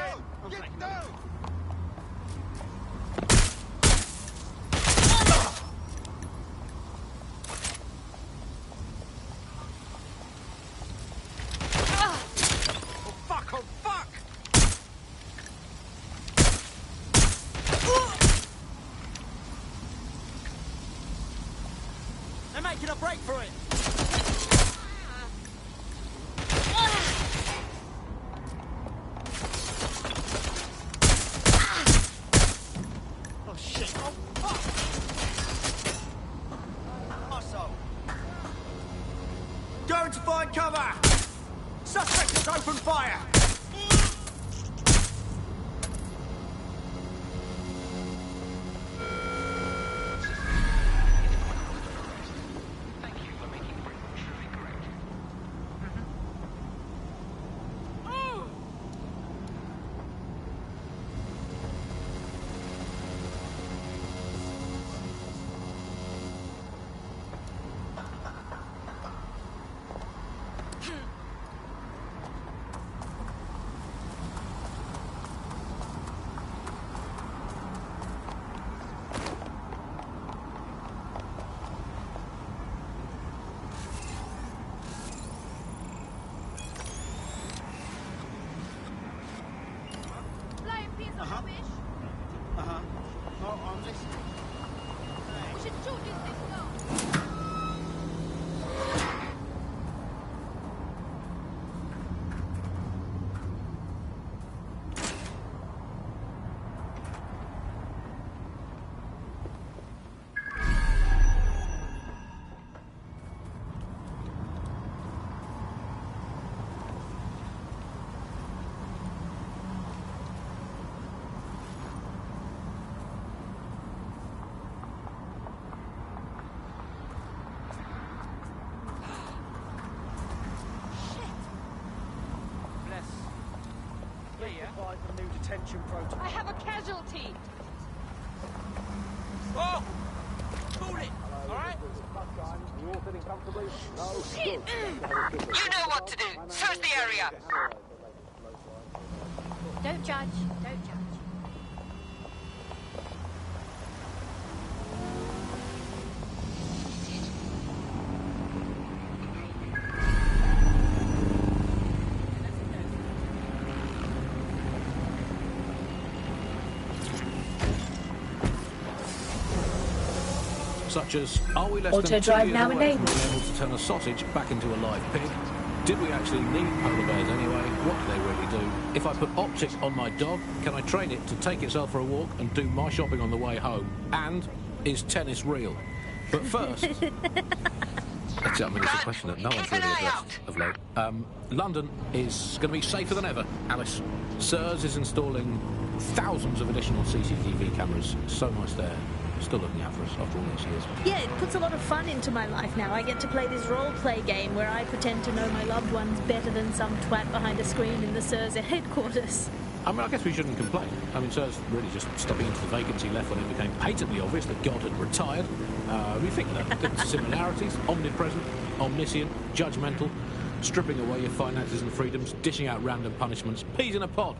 Get down. Oh fuck! Oh fuck! They're making a break for it. Oh shit! Oh fuck! Arsehole! Going to find cover! Suspect has opened fire! Flying piece of rubbish. Oh, I'm listening. We should shoot this thing now. The new detention protocol. I have a casualty. Oh! Pull it! Alright? Shit! You know what to do. Search the area. Don't judge. Don't judge. Such as, are we less Auto than 2 drive years now away enabled. from being able to turn a sausage back into a live pig? Did we actually need polar bears anyway? What do they really do? If I put optics on my dog, can I train it to take itself for a walk and do my shopping on the way home? And is tennis real? But first... I mean, it's a question that no one's really addressed of late. London is going to be safer than ever, Alice. SIRS is installing thousands of additional CCTV cameras. So nice there. Still looking out for us after all these years. Yeah, it puts a lot of fun into my life now. I get to play this role-play game where I pretend to know my loved ones better than some twat behind a screen in the SIRS headquarters. I mean, I guess we shouldn't complain. I mean, SIRS really just stepping into the vacancy left when it became patently obvious that God had retired. We think that the similarities, omnipresent, omniscient, judgmental, stripping away your finances and freedoms, dishing out random punishments, peas in a pod.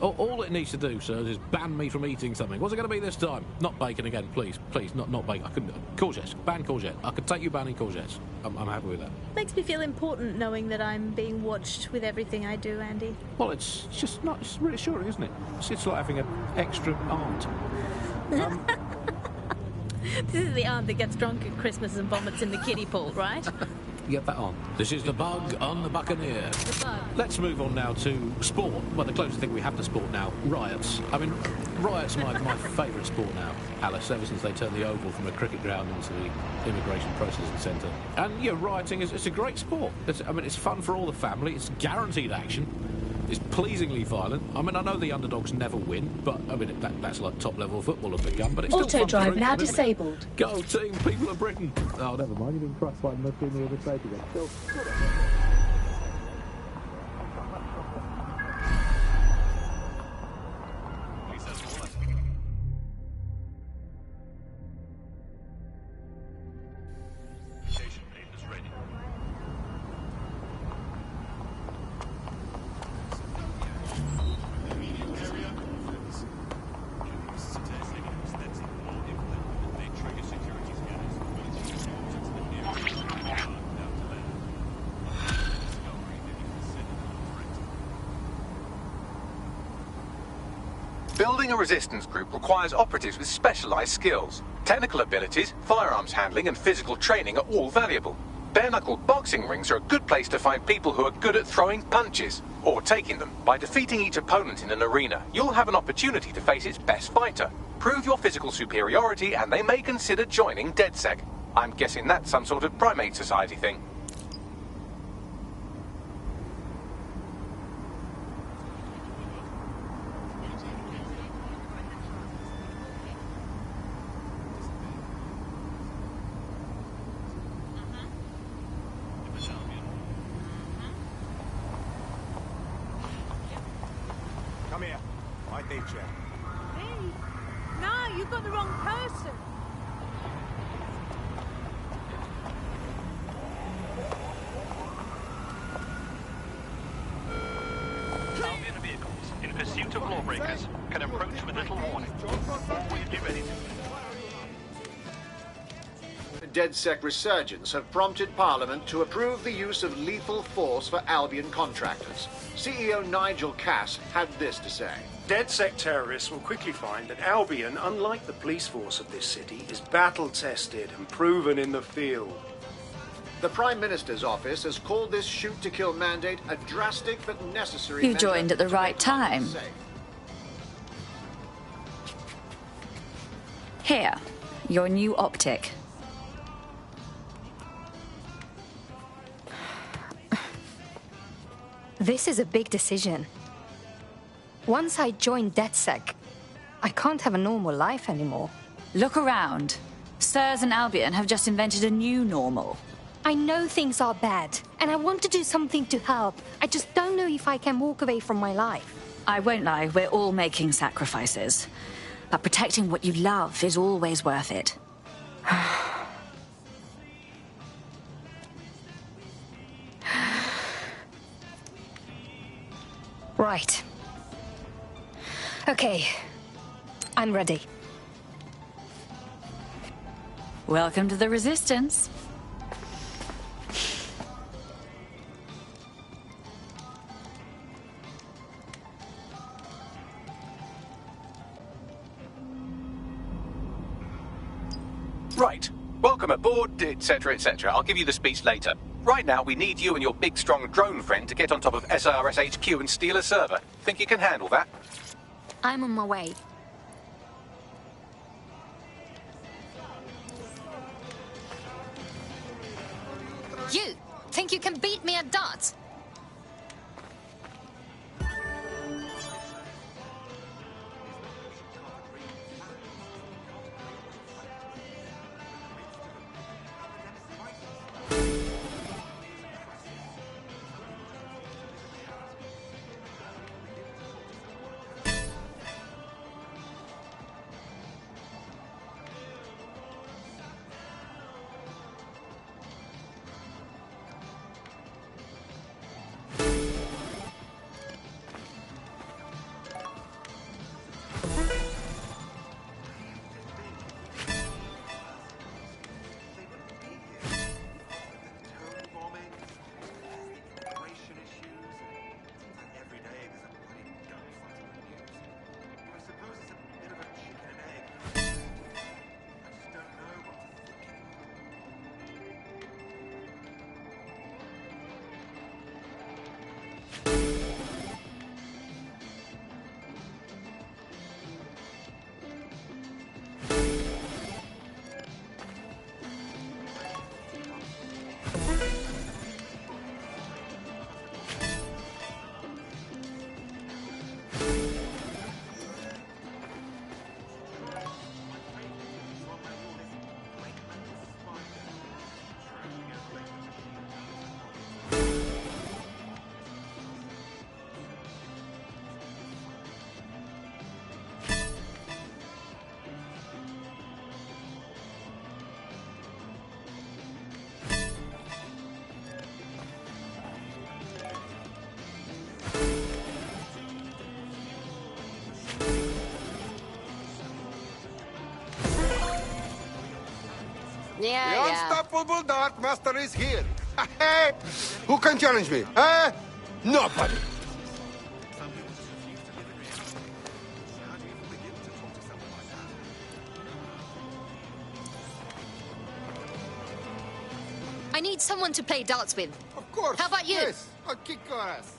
All it needs to do, SIRS, is ban me from eating something. What's it going to be this time? Not bacon again, please. Please, not bacon. I couldn't. Courgettes. Ban courgette. I could take you banning courgettes. I'm happy with that. Makes me feel important knowing that I'm being watched with everything I do, Andy. Well, it's just not... It's reassuring, isn't it? It's like having an extra aunt. This is the aunt that gets drunk at Christmas and vomits in the kiddie pool, right? Get that on. This is the bug on the Buccaneer. The bug. Let's move on now to sport. Well, the closest thing we have to sport now, riots. I mean, riots are my favourite sport now, Alice, ever since they turned the Oval from a cricket ground into the Immigration Processing Centre. And, yeah, rioting it's a great sport. It's fun for all the family. It's guaranteed action. It's pleasingly violent. I mean, I know the underdogs never win, but, I mean, that's like top-level football have begun, but it's still fun. Auto-drive now disabled. Go, team, people of Britain. Oh, never mind, you didn't trust one, must be near the stage again. Still. Building a resistance group requires operatives with specialised skills. Technical abilities, firearms handling and physical training are all valuable. Bare-knuckled boxing rings are a good place to find people who are good at throwing punches, or taking them. By defeating each opponent in an arena, you'll have an opportunity to face its best fighter. Prove your physical superiority and they may consider joining DedSec. I'm guessing that's some sort of primate society thing. Come here. I need you. Hey, no, you've got the wrong person. Albion vehicles in pursuit of lawbreakers can approach with little warning. Always be ready to. DedSec resurgence have prompted Parliament to approve the use of lethal force for Albion contractors. CEO Nigel Cass had this to say. DedSec terrorists will quickly find that Albion, unlike the police force of this city, is battle-tested and proven in the field. The Prime Minister's office has called this shoot-to-kill mandate a drastic but necessary You joined at the right time. Here, your new optic. This is a big decision. Once I join DedSec, I can't have a normal life anymore. Look around. SIRS and Albion have just invented a new normal. I know things are bad, and I want to do something to help. I just don't know if I can walk away from my life. I won't lie, we're all making sacrifices. But protecting what you love is always worth it. Right. Okay. I'm ready. Welcome to the Resistance. Right. Welcome aboard, etc., etc. I'll give you the speech later. Right now, we need you and your big, strong drone friend to get on top of SIRS HQ and steal a server. Think you can handle that? I'm on my way. You think you can beat me at darts? The unstoppable Dart Master is here. Hey, who can challenge me? Nobody. I need someone to play darts with. Of course. How about you? Yes, I'll kick your ass.